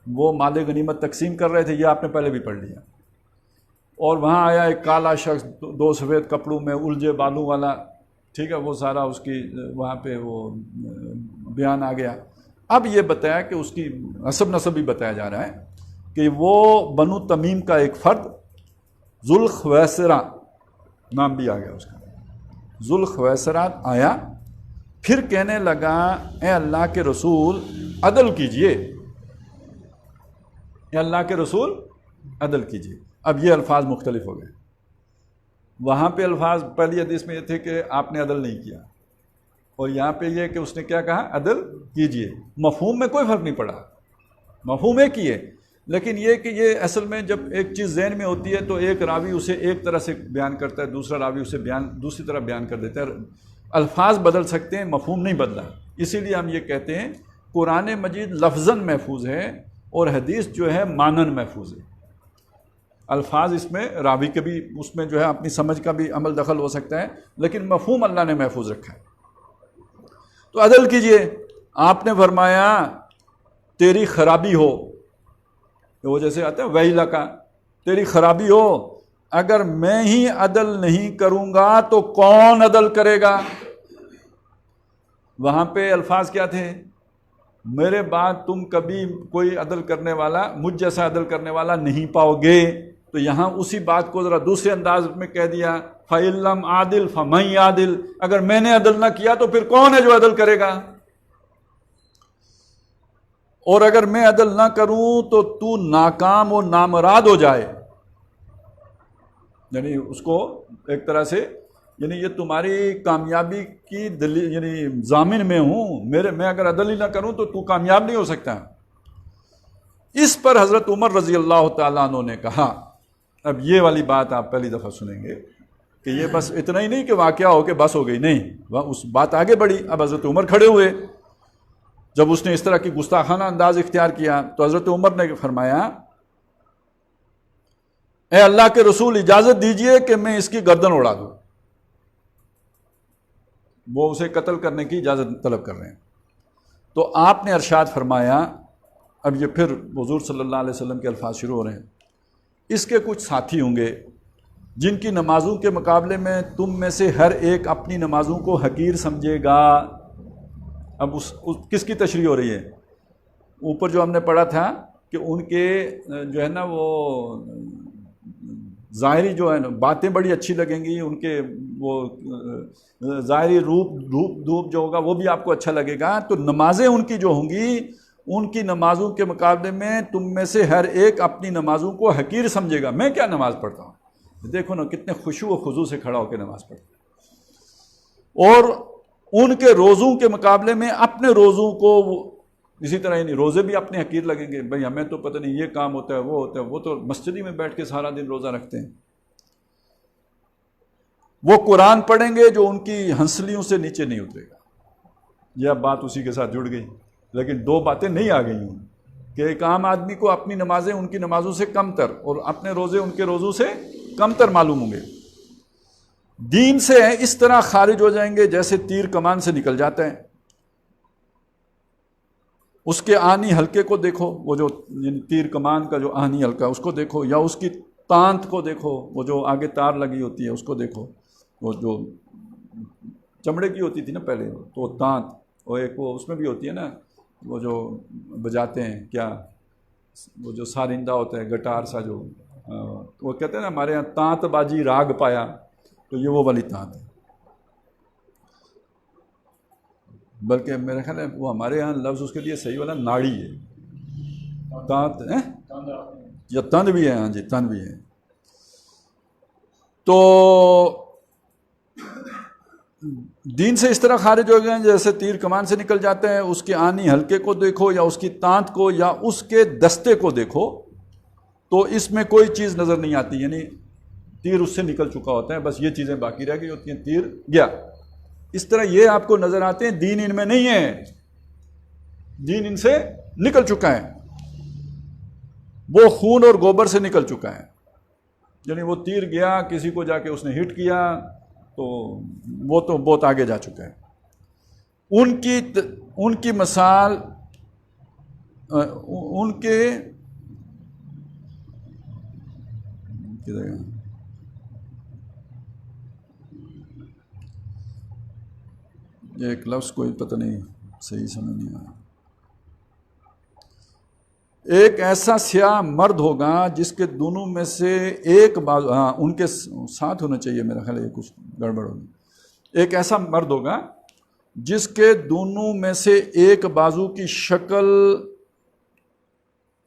وہ مال غنیمت تقسیم کر رہے تھے، یہ آپ نے پہلے بھی پڑھ لیا. اور وہاں آیا ایک کالا شخص 2 سفید کپڑوں میں الجھے بالوں والا، ٹھیک ہے، وہ سارا اس کی وہاں پہ وہ بیان آ گیا. اب یہ بتایا کہ اس کی حسب نسب بھی بتایا جا رہا ہے کہ وہ بنو تمیم کا ایک فرد ذوالخویسرہ نام بھی آ گیا اس کا، ذوالخویسرہ آیا، پھر کہنے لگا اے اللہ کے رسول عدل کیجئے، اے اللہ کے رسول عدل کیجئے. اب یہ الفاظ مختلف ہو گئے. وہاں پہ الفاظ پہلی حدیث میں یہ تھے کہ آپ نے عدل نہیں کیا، اور یہاں پہ یہ کہ اس نے کیا کہا، عدل کیجئے. مفہوم میں کوئی فرق نہیں پڑا، مفہوم ایک ہی ہے، لیکن یہ کہ یہ اصل میں جب ایک چیز ذہن میں ہوتی ہے تو ایک راوی اسے ایک طرح سے بیان کرتا ہے، دوسرا راوی اسے دوسری طرح بیان کر دیتا ہے. الفاظ بدل سکتے ہیں، مفہوم نہیں بدلا. اسی لیے ہم یہ کہتے ہیں قرآن مجید لفظاً محفوظ ہے اور حدیث جو ہے مانن محفوظ ہے. الفاظ اس میں راوی کے بھی اس میں جو ہے اپنی سمجھ کا بھی عمل دخل ہو سکتا ہے، لیکن مفہوم اللہ نے محفوظ رکھا ہے. تو عدل کیجئے. آپ نے فرمایا تیری خرابی ہو، وہ جیسے آتا ہے ویلا کا، تیری خرابی ہو، اگر میں ہی عدل نہیں کروں گا تو کون عدل کرے گا. وہاں پہ الفاظ کیا تھے، میرے بعد تم کبھی کوئی عدل کرنے والا، مجھ جیسا عدل کرنے والا نہیں پاؤ گے. تو یہاں اسی بات کو ذرا دوسرے انداز میں کہہ دیا، فَإِن لَّمْ أَعْدِلْ فَمَن يَعْدِلْ، اگر میں نے عدل نہ کیا تو پھر کون ہے جو عدل کرے گا. اور اگر میں عدل نہ کروں تو تو ناکام و نامراد ہو جائے. یعنی اس کو ایک طرح سے، یعنی یہ تمہاری کامیابی کی دلیل، یعنی ضامن میں ہوں، میں اگر عدل ہی نہ کروں تو تو کامیاب نہیں ہو سکتا. اس پر حضرت عمر رضی اللہ تعالیٰ عنہ نے کہا، اب یہ والی بات آپ پہلی دفعہ سنیں گے کہ یہ بس اتنا ہی نہیں کہ واقعہ ہو کے بس ہو گئی، نہیں، اس بات آگے بڑھی. اب حضرت عمر کھڑے ہوئے، جب اس نے اس طرح کی گستاخانہ انداز اختیار کیا تو حضرت عمر نے فرمایا اے اللہ کے رسول اجازت دیجئے کہ میں اس کی گردن اڑا دوں. وہ اسے قتل کرنے کی اجازت طلب کر رہے ہیں. تو آپ نے ارشاد فرمایا، اب یہ پھر حضور صلی اللہ علیہ وسلم کے الفاظ شروع ہو رہے ہیں، اس کے کچھ ساتھی ہوں گے جن کی نمازوں کے مقابلے میں تم میں سے ہر ایک اپنی نمازوں کو حقیر سمجھے گا. اب کس کی تشریح ہو رہی ہے؟ اوپر جو ہم نے پڑھا تھا کہ ان کے جو ہے نا وہ ظاہری جو ہے نا باتیں بڑی اچھی لگیں گی، ان کے وہ ظاہری روپ جو ہوگا وہ بھی آپ کو اچھا لگے گا. تو نمازیں ان کی جو ہوں گی، ان کی نمازوں کے مقابلے میں تم میں سے ہر ایک اپنی نمازوں کو حقیر سمجھے گا. میں کیا نماز پڑھتا ہوں، دیکھو نا کتنے خشوع و خضوع سے کھڑا ہو کے نماز پڑھتا ہوں. اور ان کے روزوں کے مقابلے میں اپنے روزوں کو اسی طرح، یعنی روزے بھی اپنے حقیر لگیں گے. بھئی ہمیں تو پتہ نہیں یہ کام ہوتا ہے، وہ ہوتا ہے، وہ تو مسجد ہی میں بیٹھ کے سارا دن روزہ رکھتے ہیں. وہ قرآن پڑھیں گے جو ان کی ہنسلیوں سے نیچے نہیں اترے گا. یہ اب بات اسی کے ساتھ جڑ گئی، لیکن دو باتیں نہیں آ گئی ہوں کہ ایک عام آدمی کو اپنی نمازیں ان کی نمازوں سے کم تر اور اپنے روزے ان کے روزوں سے کم تر معلوم ہوں گے. دین سے اس طرح خارج ہو جائیں گے جیسے تیر کمان سے نکل جاتا ہے. اس کے آہنی حلقے کو دیکھو، وہ جو تیر کمان کا جو آہنی حلقہ اس کو دیکھو، یا اس کی تانت کو دیکھو، وہ جو آگے تار لگی ہوتی ہے اس کو دیکھو. وہ جو چمڑے کی ہوتی تھی نا پہلے، تو وہ تانت، اور ایک وہ اس میں بھی ہوتی ہے نا وہ جو بجاتے ہیں، کیا وہ جو سارندہ ہوتا ہے، گٹار سا جو وہ کہتے ہیں نا ہمارے یہاں تانت بازی راگ پایا، تو یہ وہ والی تانت ہے، بلکہ میرا خیال ہے وہ ہمارے یہاں لفظ اس کے لیے صحیح والا ناڑی ہے، تانت ہے یا تن بھی ہے، ہاں جی تن بھی ہے۔ تو دین سے اس طرح خارج ہو گئے ہیں جیسے تیر کمان سے نکل جاتے ہیں، اس کے آنی حلقے کو دیکھو یا اس کی تانت کو یا اس کے دستے کو دیکھو تو اس میں کوئی چیز نظر نہیں آتی، یعنی تیر اس سے نکل چکا ہوتا ہے، بس یہ چیزیں باقی رہ گئی ہوتی ہیں، تیر گیا۔ اس طرح یہ آپ کو نظر آتے ہیں، دین ان میں نہیں ہے، دین ان سے نکل چکا ہے، وہ خون اور گوبر سے نکل چکا ہے، یعنی وہ تیر گیا، کسی کو جا کے اس نے ہٹ کیا تو وہ تو بہت آگے جا چکا ہے۔ ان کی مثال ان کے ایک لفظ کوئی پتہ نہیں صحیح سمجھ نہیں آیا، ایک ایسا سیاہ مرد ہوگا جس کے دونوں میں سے ایک بازو، ہاں ان کے ساتھ ہونا چاہیے، میرا خیال ہے یہ کچھ گڑبڑ ہوگی، ایک ایسا مرد ہوگا جس کے دونوں میں سے ایک بازو کی شکل،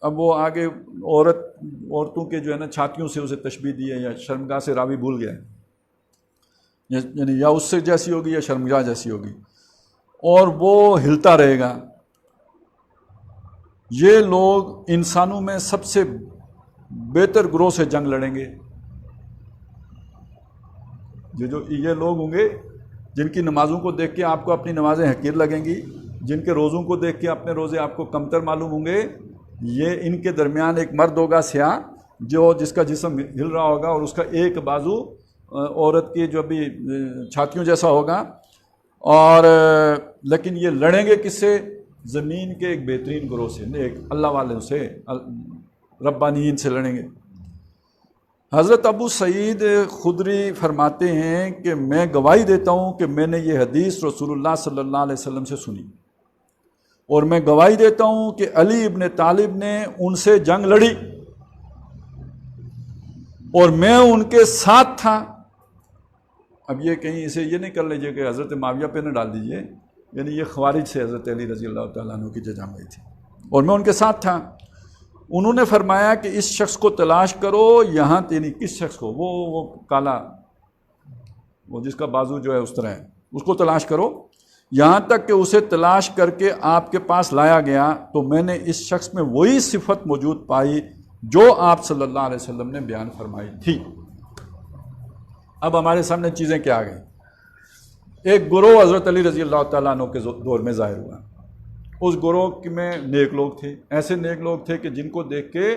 اب وہ آگے عورتوں کے جو ہے نا چھاتیوں سے اسے تشبیہ دی ہے، یا شرمگاہ سے راوی بھول گیا ہے، یعنی یا اس سے جیسی ہوگی یا شرمگاہ جیسی ہوگی، اور وہ ہلتا رہے گا۔ یہ لوگ انسانوں میں سب سے بہتر گروہ سے جنگ لڑیں گے، یہ لوگ ہوں گے جن کی نمازوں کو دیکھ کے آپ کو اپنی نمازیں حقیر لگیں گی، جن کے روزوں کو دیکھ کے اپنے روزے آپ کو کمتر معلوم ہوں گے۔ یہ ان کے درمیان ایک مرد ہوگا سیاہ، جس کا جسم ہل رہا ہوگا اور اس کا ایک بازو عورت کی جو بھی چھاتیوں جیسا ہوگا، اور لیکن یہ لڑیں گے کس سے؟ زمین کے ایک بہترین گروہ سے، ایک اللہ والوں سے، ربانیین سے لڑیں گے۔ حضرت ابو سعید خدری فرماتے ہیں کہ میں گواہی دیتا ہوں کہ میں نے یہ حدیث رسول اللہ صلی اللہ علیہ وسلم سے سنی، اور میں گواہی دیتا ہوں کہ علی ابن طالب نے ان سے جنگ لڑی اور میں ان کے ساتھ تھا۔ اب یہ کہیں اسے یہ نہیں کر لیجئے کہ حضرت معاویہ پہ نہ ڈال دیجئے، یعنی یہ خوارج سے حضرت علی رضی اللہ تعالیٰ عنہ کی جو جنگ ہوئی تھی، اور میں ان کے ساتھ تھا۔ انہوں نے فرمایا کہ اس شخص کو تلاش کرو، یہاں یعنی کس شخص کو؟ وہ کالا، وہ جس کا بازو جو ہے اس طرح ہے، اس کو تلاش کرو، یہاں تک کہ اسے تلاش کر کے آپ کے پاس لایا گیا تو میں نے اس شخص میں وہی صفت موجود پائی جو آپ صلی اللہ علیہ وسلم نے بیان فرمائی تھی۔ اب ہمارے سامنے چیزیں کیا آ گئی؟ ایک گروہ حضرت علی رضی اللہ تعالیٰ عنہ کے دور میں ظاہر ہوا، اس گروہ میں نیک لوگ تھے، ایسے نیک لوگ تھے کہ جن کو دیکھ کے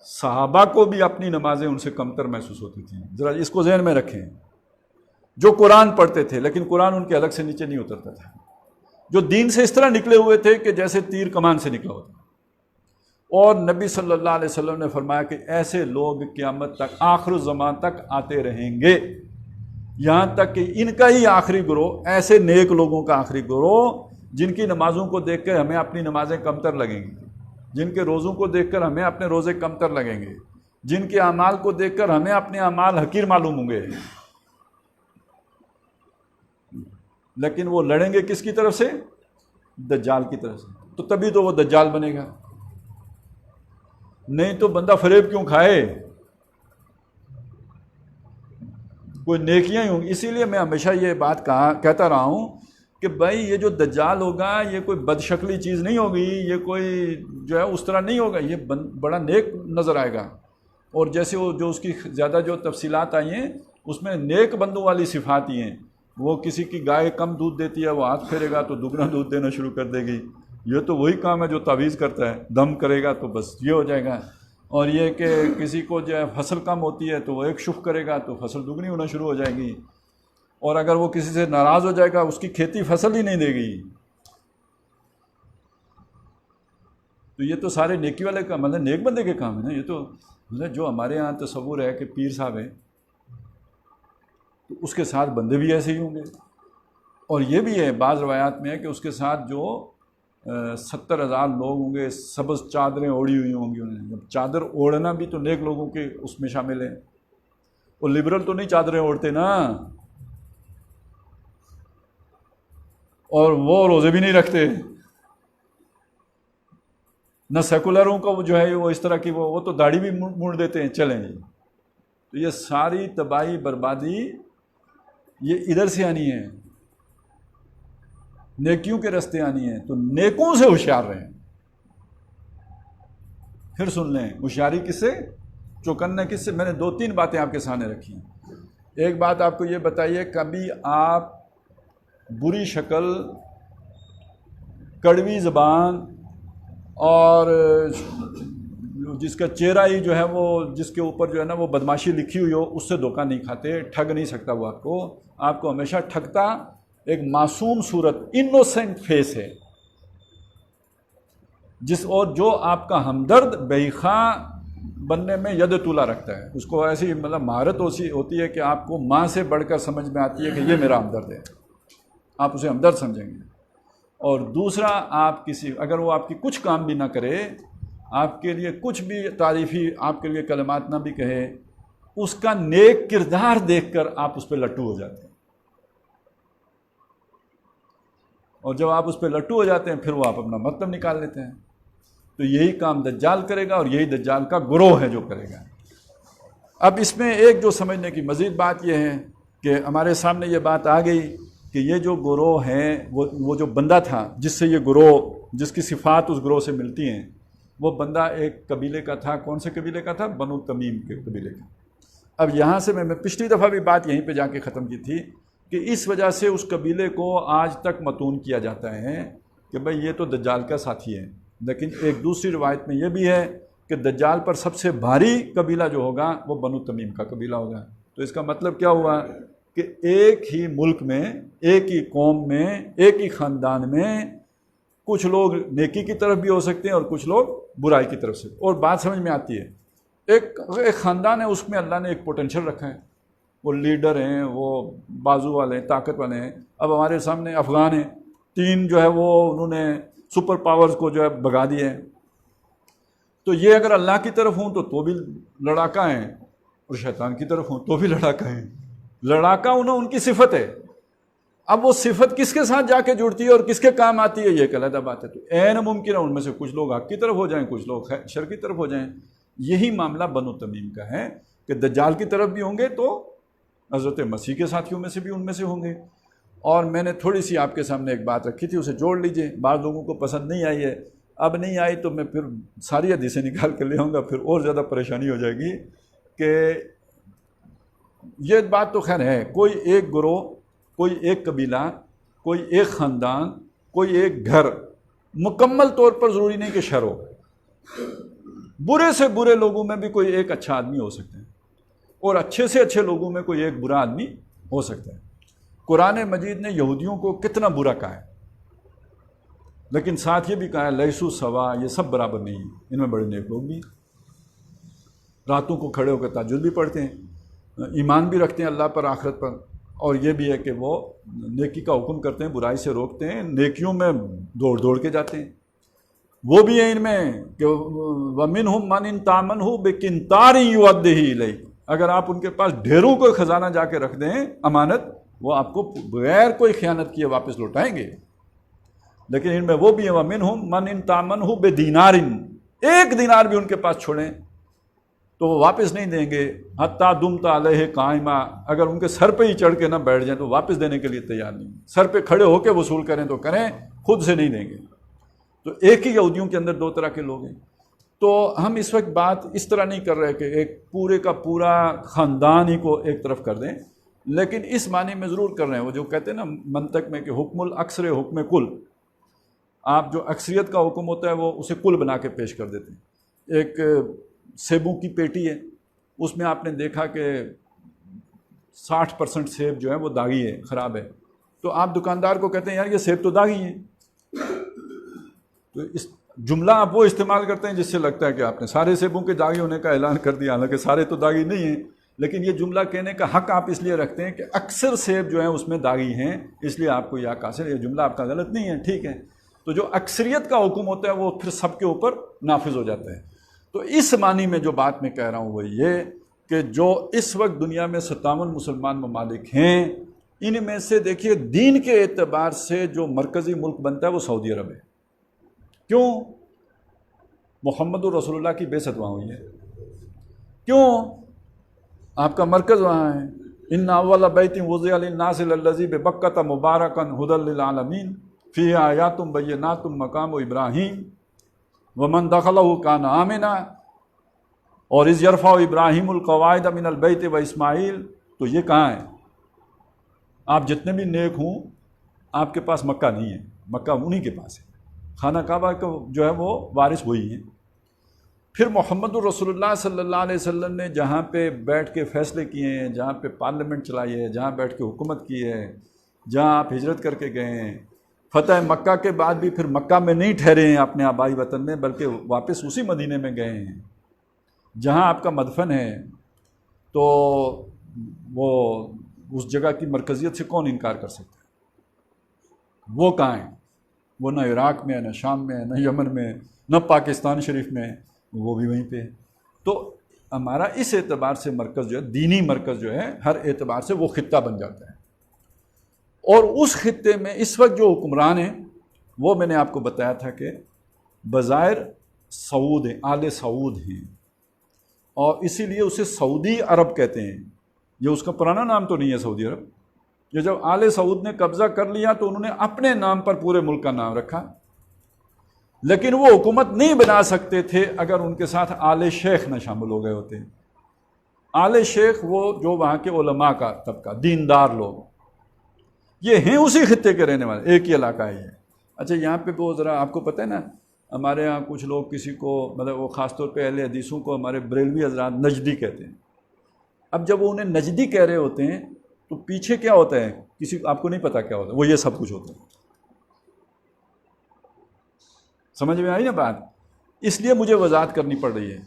صحابہ کو بھی اپنی نمازیں ان سے کمتر محسوس ہوتی تھیں۔ ذرا اس کو ذہن میں رکھیں، جو قرآن پڑھتے تھے لیکن قرآن ان کے حلق سے نیچے نہیں اترتا تھا، جو دین سے اس طرح نکلے ہوئے تھے کہ جیسے تیر کمان سے نکلا ہوتا، اور نبی صلی اللہ علیہ وسلم نے فرمایا کہ ایسے لوگ قیامت تک، آخر الزمان تک آتے رہیں گے، یہاں تک کہ ان کا ہی آخری گروہ، ایسے نیک لوگوں کا آخری گروہ جن کی نمازوں کو دیکھ کر ہمیں اپنی نمازیں کمتر لگیں گی، جن کے روزوں کو دیکھ کر ہمیں اپنے روزے کمتر لگیں گے، جن کے اعمال کو دیکھ کر ہمیں اپنے اعمال حقیر معلوم ہوں گے، لیکن وہ لڑیں گے کس کی طرف سے؟ دجال کی طرف سے۔ تو تبھی تو وہ دجال بنے گا، نہیں تو بندہ فریب کیوں کھائے؟ کوئی نیکیاں ہی ہوں گی۔ اسی لیے میں ہمیشہ یہ بات کہتا رہا ہوں کہ بھائی یہ جو دجال ہوگا یہ کوئی بد شکلی چیز نہیں ہوگی، یہ کوئی جو ہے اس طرح نہیں ہوگا، یہ بڑا نیک نظر آئے گا، اور جیسے وہ جو اس کی زیادہ جو تفصیلات آئی ہیں اس میں نیک بندوں والی صفات ہی ہیں۔ وہ کسی کی گائے کم دودھ دیتی ہے، وہ ہاتھ پھیرے گا تو دگنا دودھ دینا شروع کر دے گی، یہ تو وہی کام ہے جو تعویذ کرتا ہے، دم کرے گا تو بس یہ ہو جائے گا۔ اور یہ کہ کسی کو جو ہے فصل کم ہوتی ہے تو وہ ایک شف کرے گا تو فصل دگنی ہونا شروع ہو جائے گی، اور اگر وہ کسی سے ناراض ہو جائے گا اس کی کھیتی فصل ہی نہیں دے گی۔ تو یہ تو سارے نیکی والے کام، مطلب نیک بندے کے کام ہے نا۔ یہ تو مطلب جو ہمارے ہاں تصور ہے کہ پیر صاحب ہے تو اس کے ساتھ بندے بھی ایسے ہی ہوں گے، اور یہ بھی ہے بعض روایات میں ہے کہ اس کے ساتھ جو 70,000 لوگ ہوں گے، سبز چادریں اوڑھی ہوئی ہوں گی انہیں. جب چادر اوڑھنا بھی تو نیک لوگوں کے اس میں شامل ہے. وہ لبرل تو نہیں چادریں اوڑھتے نا، اور وہ روزے بھی نہیں رکھتے. نہ سیکولروں کا وہ جو ہے وہ اس طرح کی وہ تو داڑھی بھی موڑ دیتے ہیں. چلیں جی، تو یہ ساری تباہی بربادی یہ ادھر سے آنی ہے، نیکیوں کے رستے آنی ہے. تو نیکوں سے ہوشیار رہیں. پھر سن لیں ہوشیاری کس سے، چوکنا کس سے. میں نے 2-3 باتیں آپ کے سامنے رکھی ہیں. ایک بات آپ کو یہ بتائیے، کبھی آپ بری شکل، کڑوی زبان اور جس کا چہرہ ہی جو ہے وہ جس کے اوپر جو ہے نا وہ بدماشی لکھی ہوئی ہو، اس سے دھوکہ نہیں کھاتے. ٹھگ نہیں سکتا وہ آپ کو ہمیشہ ٹھگتا ایک معصوم صورت، انوسینٹ فیس ہے، اور جو آپ کا ہمدرد بےخواہ بننے میں ید طولہ رکھتا ہے. اس کو ایسی مطلب مہارت ہوتی ہے کہ آپ کو ماں سے بڑھ کر سمجھ میں آتی ہے کہ یہ میرا ہمدرد ہے، آپ اسے ہمدرد سمجھیں گے. اور دوسرا، آپ اگر وہ آپ کی کچھ کام بھی نہ کرے، آپ کے لیے کچھ بھی تعریفی آپ کے لیے کلمات نہ بھی کہے، اس کا نیک کردار دیکھ کر آپ اس پہ لٹو ہو جاتے ہیں. اور جب آپ اس پہ لٹو ہو جاتے ہیں پھر وہ آپ اپنا مطلب نکال لیتے ہیں. تو یہی کام دجال کرے گا، اور یہی دجال کا گروہ ہے جو کرے گا. اب اس میں ایک جو سمجھنے کی مزید بات یہ ہے کہ ہمارے سامنے یہ بات آ گئی کہ یہ جو گروہ ہے وہ جو بندہ تھا جس سے یہ گروہ، جس کی صفات اس گروہ سے ملتی ہیں، وہ بندہ ایک قبیلے کا تھا. کون سے قبیلے کا تھا؟ بنو تمیم کے قبیلے کا. اب یہاں سے میں پچھلی دفعہ بھی بات یہیں پہ جا کے ختم کی تھی کہ اس وجہ سے اس قبیلے کو آج تک متون کیا جاتا ہے کہ بھئی یہ تو دجال کا ساتھی ہے. لیکن ایک دوسری روایت میں یہ بھی ہے کہ دجال پر سب سے بھاری قبیلہ جو ہوگا وہ بنو تمیم کا قبیلہ ہوگا. تو اس کا مطلب کیا ہوا کہ ایک ہی ملک میں، ایک ہی قوم میں، ایک ہی خاندان میں کچھ لوگ نیکی کی طرف بھی ہو سکتے ہیں اور کچھ لوگ برائی کی طرف سے. اور بات سمجھ میں آتی ہے، ایک خاندان ہے، اس میں اللہ نے ایک پوٹینشل رکھا ہے، وہ لیڈر ہیں، وہ بازو والے ہیں، طاقت والے ہیں. اب ہمارے سامنے افغان ہیں، 3 جو ہے وہ انہوں نے سپر پاورز کو جو ہے بھگا دیے ہیں. تو یہ اگر اللہ کی طرف ہوں تو بھی لڑاکا ہیں، اور شیطان کی طرف ہوں تو بھی لڑاکا ہیں. لڑاکا ان کی صفت ہے. اب وہ صفت کس کے ساتھ جا کے جڑتی ہے اور کس کے کام آتی ہے، یہ ایک علیحدہ بات ہے. تو عین ممکن ہے ان میں سے کچھ لوگ حق کی طرف ہو جائیں، کچھ لوگ شر کی طرف ہو جائیں. یہی معاملہ بنو تمیم کا ہے کہ دجال کی طرف بھی ہوں گے تو حضرت مسیح کے ساتھیوں میں سے بھی ان میں سے ہوں گے. اور میں نے تھوڑی سی آپ کے سامنے ایک بات رکھی تھی، اسے جوڑ لیجئے. بعض لوگوں کو پسند نہیں آئی ہے، اب نہیں آئی تو میں پھر ساری حدیثیں نکال کے لے آؤں گا، پھر اور زیادہ پریشانی ہو جائے گی. کہ یہ بات تو خیر ہے، کوئی ایک گروہ، کوئی ایک قبیلہ، کوئی ایک خاندان، کوئی ایک گھر مکمل طور پر ضروری نہیں کہ شر ہو. برے سے برے لوگوں میں بھی کوئی ایک اچھا آدمی ہو سکتا ہے، اور اچھے سے اچھے لوگوں میں کوئی ایک برا آدمی ہو سکتا ہے. قرآن مجید نے یہودیوں کو کتنا برا کہا ہے، لیکن ساتھ یہ بھی کہا ہے لیسو سوا، یہ سب برابر نہیں ہیں، ان میں بڑے نیک لوگ بھی، راتوں کو کھڑے ہو کر تہجد بھی پڑھتے ہیں، ایمان بھی رکھتے ہیں اللہ پر، آخرت پر. اور یہ بھی ہے کہ وہ نیکی کا حکم کرتے ہیں، برائی سے روکتے ہیں، نیکیوں میں دوڑ کے جاتے ہیں. وہ بھی ہے ان میں کہ وَمِنْهُمْ مَنْ إِنْ تَأْمَنْهُ بِقِنْطَارٍ يُؤَدِّهِ إِلَيْكَ، اگر آپ ان کے پاس ڈھیروں کوئی خزانہ جا کے رکھ دیں امانت، وہ آپ کو بغیر کوئی خیانت کیے واپس لوٹائیں گے. لیکن ان میں وہ بھی ہے وَمِنْهُمْ مَنْ إِنْ تَأْمَنْهُ بِدِينَارٍ، 1 دینار بھی ان کے پاس چھوڑیں تو وہ واپس نہیں دیں گے. حتیٰ دمت علیہ قائمہ، اگر ان کے سر پہ ہی چڑھ کے نہ بیٹھ جائیں تو واپس دینے کے لیے تیار نہیں. سر پہ کھڑے ہو کے وصول کریں تو کریں، خود سے نہیں دیں گے. تو ایک ہی یہودیوں کے اندر 2 طرح کے لوگ ہیں. تو ہم اس وقت بات اس طرح نہیں کر رہے کہ ایک پورے کا پورا خاندان ہی کو ایک طرف کر دیں، لیکن اس معنی میں ضرور کر رہے ہیں، وہ جو کہتے ہیں نا منطق میں کہ حکم الاکثر حکم کل، آپ جو اکثریت کا حکم ہوتا ہے وہ اسے کل بنا کے پیش کر دیتے ہیں. ایک سیبوں کی پیٹی ہے، اس میں آپ نے دیکھا کہ 60% سیب جو ہے وہ داغی ہے، خراب ہے. تو آپ دکاندار کو کہتے ہیں یار یہ سیب تو داغی ہیں. تو اس جملہ آپ وہ استعمال کرتے ہیں جس سے لگتا ہے کہ آپ نے سارے سیبوں کے داغی ہونے کا اعلان کر دیا، حالانکہ سارے تو داغی نہیں ہیں. لیکن یہ جملہ کہنے کا حق آپ اس لیے رکھتے ہیں کہ اکثر سیب جو ہیں اس میں داغی ہیں، اس لیے آپ کو یہ حق حاصل ہے. یہ جملہ آپ کا غلط نہیں ہے، ٹھیک ہے. تو جو اکثریت کا حکم ہوتا ہے وہ پھر سب کے اوپر نافذ ہو جاتا ہے۔ تو اس معنی میں جو بات میں کہہ رہا ہوں وہ یہ کہ جو اس وقت دنیا میں 57 مسلمان ممالک ہیں، ان میں سے دیکھیے دین کے اعتبار سے جو مرکزی ملک بنتا ہے وہ سعودی عرب ہے۔ کیوں؟ محمد رسول اللہ کی بعثت وہاں ہوئی ہے۔ کیوں؟ آپ کا مرکز وہاں ہے۔ ان اول بیت وضع للناس الذی ببکۃ مبارکا ھدی للعالمین فیہ آیات بینات مقام ابراہیم ومن دخلہ کان آمنا، اور اذ یرفع ابراہیم القواعد من البیت و اسماعیل، تو یہ کہاں ہے؟ آپ جتنے بھی نیک ہوں آپ کے پاس مکہ نہیں ہے، مکہ انہی کے پاس ہے، خانہ کعبہ کا جو ہے وہ وارث وہی ہیں۔ پھر محمد رسول اللہ صلی اللہ علیہ وسلم نے جہاں پہ بیٹھ کے فیصلے کیے ہیں، جہاں پہ پارلیمنٹ چلائی ہے، جہاں بیٹھ کے حکومت کی ہے، جہاں آپ ہجرت کر کے گئے ہیں، فتح مکہ کے بعد بھی پھر مکہ میں نہیں ٹھہرے ہیں اپنے آبائی وطن میں، بلکہ واپس اسی مدینے میں گئے ہیں جہاں آپ کا مدفن ہے۔ تو وہ اس جگہ کی مرکزیت سے کون انکار کر سکتا ہے؟ وہ کہاں ہے؟ وہ نہ عراق میں ہے، نہ شام میں ہے، نہ یمن میں، نہ پاکستان شریف میں، وہ بھی وہیں پہ ہے۔ تو ہمارا اس اعتبار سے مرکز جو ہے، دینی مرکز جو ہے، ہر اعتبار سے وہ خطہ بن جاتا ہے۔ اور اس خطے میں اس وقت جو حکمران ہیں وہ میں نے آپ کو بتایا تھا کہ بظاہر سعود ہیں، آل سعود ہیں، اور اسی لیے اسے سعودی عرب کہتے ہیں۔ یہ اس کا پرانا نام تو نہیں ہے سعودی عرب۔ یہ جب آل سعود نے قبضہ کر لیا تو انہوں نے اپنے نام پر پورے ملک کا نام رکھا، لیکن وہ حکومت نہیں بنا سکتے تھے اگر ان کے ساتھ آل شیخ نہ شامل ہو گئے ہوتے۔ آل شیخ وہ جو وہاں کے علماء کا طبقہ، دیندار لوگ، یہ ہیں اسی خطے کے رہنے والے، ایک ہی علاقہ ہے یہ۔ اچھا یہاں پہ وہ ذرا آپ کو پتہ ہے نا، ہمارے ہاں کچھ لوگ کسی کو مطلب وہ خاص طور پہ اہل حدیثوں کو ہمارے بریلوی حضرات نجدی کہتے ہیں۔ اب جب وہ انہیں نجدی کہہ رہے ہوتے ہیں تو پیچھے کیا ہوتا ہے، کسی آپ کو نہیں پتا کیا ہوتا ہے، وہ یہ سب کچھ ہوتا ہے۔ سمجھ میں آئی نا بات؟ اس لیے مجھے وضاحت کرنی پڑ رہی ہے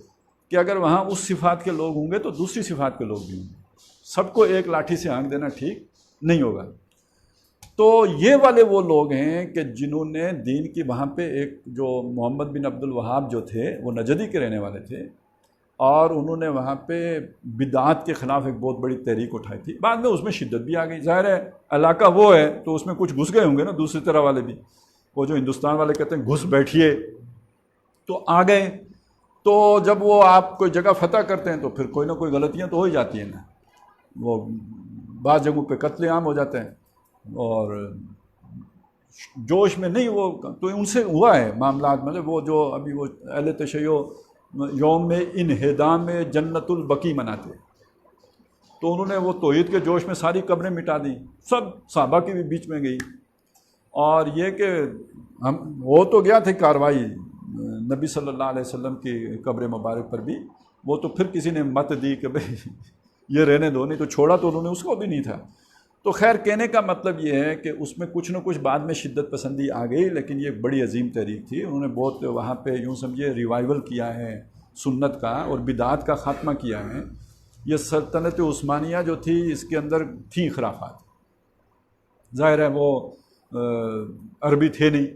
کہ اگر وہاں اس صفات کے لوگ ہوں گے تو دوسری صفات کے لوگ بھی ہوں گے، سب کو ایک لاٹھی سے آنکھ دینا ٹھیک نہیں ہوگا۔ تو یہ والے وہ لوگ ہیں کہ جنہوں نے دین کی وہاں پہ ایک جو محمد بن عبد الوہاب جو تھے وہ نجدی کے رہنے والے تھے، اور انہوں نے وہاں پہ بدعات کے خلاف ایک بہت بڑی تحریک اٹھائی تھی۔ بعد میں اس میں شدت بھی آ گئی، ظاہر ہے علاقہ وہ ہے تو اس میں کچھ گھس گئے ہوں گے نا دوسری طرح والے بھی، وہ جو ہندوستان والے کہتے ہیں گھس بیٹھیے، تو آ گئے۔ تو جب وہ آپ کوئی جگہ فتح کرتے ہیں تو پھر کوئی نہ کوئی غلطیاں تو ہو ہی جاتی ہیں نا، وہ بعض جگہوں پہ قتل عام ہو جاتے ہیں، اور جوش میں نہیں، وہ تو ان سے ہوا ہے معاملات۔ مطلب وہ جو ابھی وہ اہل تشیع یوم انہدام جنت البقیع مناتے، تو انہوں نے وہ توحید کے جوش میں ساری قبریں مٹا دیں، سب صحابہ کی بھی بیچ میں گئی۔ اور یہ کہ ہم وہ تو گیا تھے کاروائی نبی صلی اللہ علیہ وسلم کی قبر مبارک پر بھی، وہ تو پھر کسی نے مت دی کہ بھئی یہ رہنے دو، نہیں تو چھوڑا تو انہوں نے اس کو بھی نہیں تھا۔ تو خیر کہنے کا مطلب یہ ہے کہ اس میں کچھ نہ کچھ بعد میں شدت پسندی آ گئی، لیکن یہ بڑی عظیم تحریک تھی۔ انہوں نے بہت وہاں پہ یوں سمجھے ریوائیول کیا ہے سنت کا، اور بدعات کا خاتمہ کیا ہے۔ یہ سلطنت عثمانیہ جو تھی اس کے اندر تھیں خرافات، ظاہر ہے وہ عربی تھے نہیں،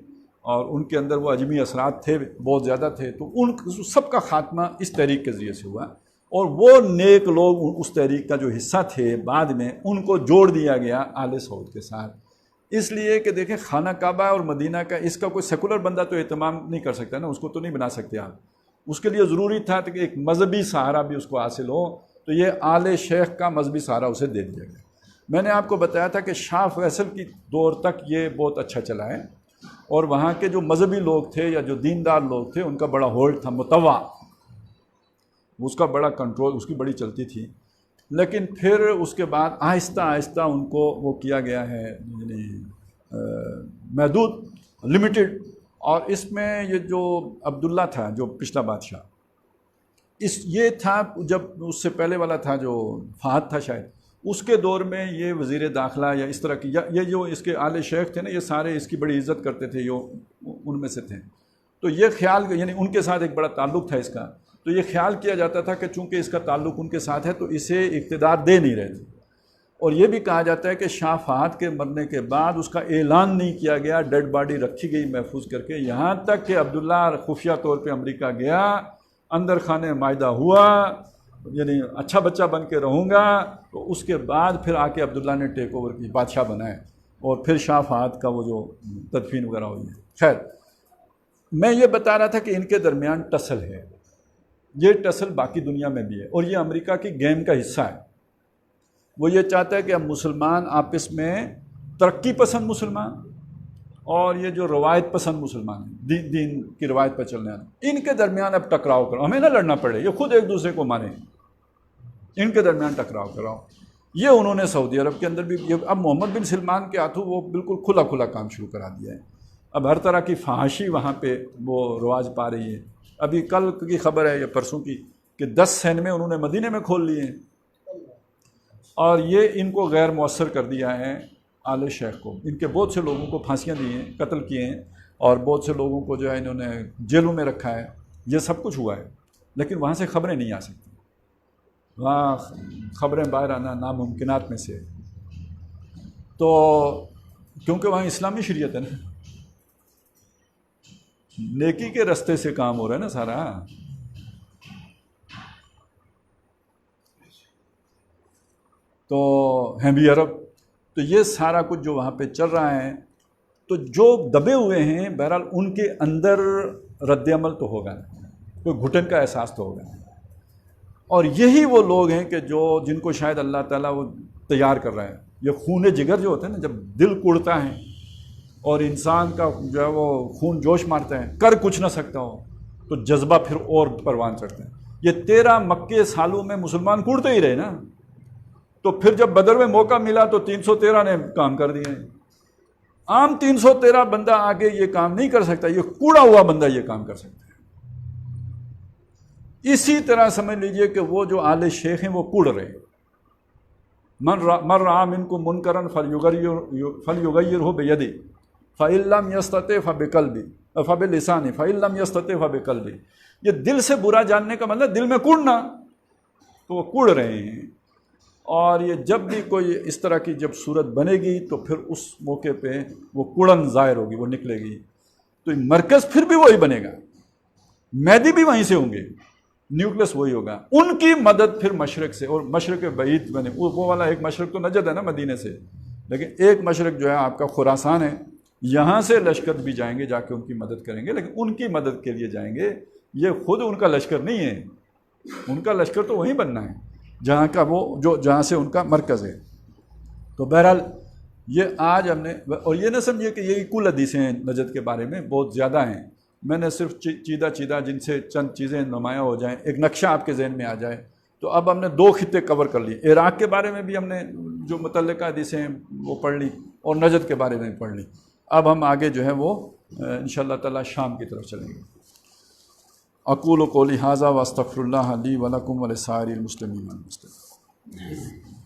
اور ان کے اندر وہ اجمی اثرات تھے، بہت زیادہ تھے، تو ان سب کا خاتمہ اس تحریک کے ذریعے سے ہوا، اور وہ نیک لوگ اس تحریک کا جو حصہ تھے بعد میں ان کو جوڑ دیا گیا آل سعود کے ساتھ۔ اس لیے کہ دیکھیں خانہ کعبہ اور مدینہ کا اس کا کوئی سیکولر بندہ تو اہتمام نہیں کر سکتا نا، اس کو تو نہیں بنا سکتے آپ، اس کے لیے ضروری تھا کہ ایک مذہبی سہارا بھی اس کو حاصل ہو، تو یہ آل شیخ کا مذہبی سہارا اسے دے دیا گیا۔ میں نے آپ کو بتایا تھا کہ شاہ فیصل کی دور تک یہ بہت اچھا چلا ہے، اور وہاں کے جو مذہبی لوگ تھے یا جو دیندار لوگ تھے ان کا بڑا ہولڈ تھا، متوا، اس کا بڑا کنٹرول، اس کی بڑی چلتی تھی۔ لیکن پھر اس کے بعد آہستہ آہستہ ان کو وہ کیا گیا ہے، یعنی محدود، لمیٹڈ۔ اور اس میں یہ جو عبداللہ تھا جو پچھلا بادشاہ، یہ تھا جب اس سے پہلے والا تھا جو فہد تھا شاید، اس کے دور میں یہ وزیر داخلہ یا اس طرح کی، یہ جو اس کے آل شیخ تھے نا، یہ سارے اس کی بڑی عزت کرتے تھے، یہ ان میں سے تھے۔ تو یہ خیال، یعنی ان کے ساتھ ایک بڑا تعلق تھا اس کا، تو یہ خیال کیا جاتا تھا کہ چونکہ اس کا تعلق ان کے ساتھ ہے تو اسے اقتدار دے نہیں رہے تھے۔ اور یہ بھی کہا جاتا ہے کہ شاہ فہد کے مرنے کے بعد اس کا اعلان نہیں کیا گیا، ڈیڈ باڈی رکھی گئی محفوظ کر کے، یہاں تک کہ عبداللہ خفیہ طور پہ امریکہ گیا، اندر خانے معاہدہ ہوا، یعنی اچھا بچہ بن کے رہوں گا، تو اس کے بعد پھر آ کے عبداللہ نے ٹیک اوور کی، بادشاہ بنائے، اور پھر شاہ فہد کا وہ جو تدفین وغیرہ ہوئی ہے۔ خیر، میں یہ بتا رہا تھا کہ ان کے درمیان ٹسل ہے، یہ ٹسل باقی دنیا میں بھی ہے، اور یہ امریکہ کی گیم کا حصہ ہے۔ وہ یہ چاہتا ہے کہ اب مسلمان آپس میں، ترقی پسند مسلمان اور یہ جو روایت پسند مسلمان ہیں، دین کی روایت پر چلنے والے، ان کے درمیان اب ٹکراؤ کرو، ہمیں نہ لڑنا پڑے، یہ خود ایک دوسرے کو ماریں، ان کے درمیان ٹکراؤ کراؤ۔ یہ انہوں نے سعودی عرب کے اندر بھی، اب محمد بن سلمان کے ہاتھوں وہ بالکل کھلا کھلا کام شروع کرا دیا ہے۔ اب ہر طرح کی فحاشی وہاں پہ وہ رواج پا رہی ہے۔ ابھی کل کی خبر ہے یا پرسوں کی کہ 10 سینمے انہوں نے مدینے میں کھول لیے ہیں، اور یہ ان کو غیر مؤثر کر دیا ہے آل شیخ کو۔ ان کے بہت سے لوگوں کو پھانسیاں دی ہیں، قتل کیے ہیں، اور بہت سے لوگوں کو جو ہے انہوں نے جیلوں میں رکھا ہے، یہ سب کچھ ہوا ہے، لیکن وہاں سے خبریں نہیں آ سکتی، وہاں خبریں باہر آنا ناممکنات میں سے، تو کیونکہ وہاں اسلامی شریعت ہے نا، نیکی کے رستے سے کام ہو رہا ہے نا سارا۔ تو ہیں بھی عرب، تو یہ سارا کچھ جو وہاں پہ چل رہا ہے، تو جو دبے ہوئے ہیں بہرحال ان کے اندر رد عمل تو ہوگا، کوئی گھٹن کا احساس تو ہوگا، اور یہی وہ لوگ ہیں کہ جن کو شاید اللہ تعالیٰ وہ تیار کر رہا ہے۔ یہ خون جگر جو ہوتا ہے نا، جب دل کوڑتا ہے اور انسان کا جو ہے وہ خون جوش مارتا ہے، کر کچھ نہ سکتا ہو، تو جذبہ پھر اور پروان چڑھتا ہے۔ یہ 13 مکے سالوں میں مسلمان کوڑتے ہی رہے نا، تو پھر جب بدر میں موقع ملا تو 313 نے کام کر دیے۔ عام 313 بندہ آگے یہ کام نہیں کر سکتا، یہ کوڑا ہوا بندہ یہ کام کر سکتا ہے۔ اسی طرح سمجھ لیجئے کہ وہ جو آل شیخ ہیں وہ کوڑ رہے، من رأى منکم منکرا فلیغیرہ بیدہ فإن لم یستطع فبقلبہ فبلسانہ فإن لم یستطع فبقلبہ۔ یہ دل سے برا جاننے کا مطلب دل میں کوڑنا، تو وہ کوڑ رہے ہیں، اور یہ جب بھی کوئی اس طرح کی جب صورت بنے گی تو پھر اس موقع پہ وہ کوڑن ظاہر ہوگی، وہ نکلے گی، تو مرکز پھر بھی وہی بنے گا، میدی بھی وہیں سے ہوں گے، نیوکلس وہی ہوگا۔ ان کی مدد پھر مشرق سے، اور مشرق بعید بنے، وہ والا ایک مشرق تو نجد ہے نا مدینے سے، لیکن ایک مشرق جو ہے آپ کا خراسان ہے، یہاں سے لشکر بھی جائیں گے، جا کے ان کی مدد کریں گے، لیکن ان کی مدد کے لیے جائیں گے، یہ خود ان کا لشکر نہیں ہے، ان کا لشکر تو وہیں بننا ہے جہاں کا جہاں سے ان کا مرکز ہے۔ تو بہرحال یہ آج ہم نے، اور یہ نہ سمجھیے کہ یہ کل حدیثیں ہیں نجد کے بارے میں، بہت زیادہ ہیں، میں نے صرف چیدہ جن سے چند چیزیں نمایاں ہو جائیں، ایک نقشہ آپ کے ذہن میں آ جائے۔ تو اب ہم نے 2 خطے کور کر لیے، عراق کے بارے میں بھی ہم نے جو متعلقہ حدیثیں ہیں وہ پڑھ لی، اور نجد کے بارے میں بھی پڑھ لی۔ اب ہم آگے جو ہے وہ انشاءاللہ تعالی شام کی طرف چلیں گے۔ اقول قولی ھذا واستغفر اللہ لی ولکم ولسائر المسلمین والمسلمات۔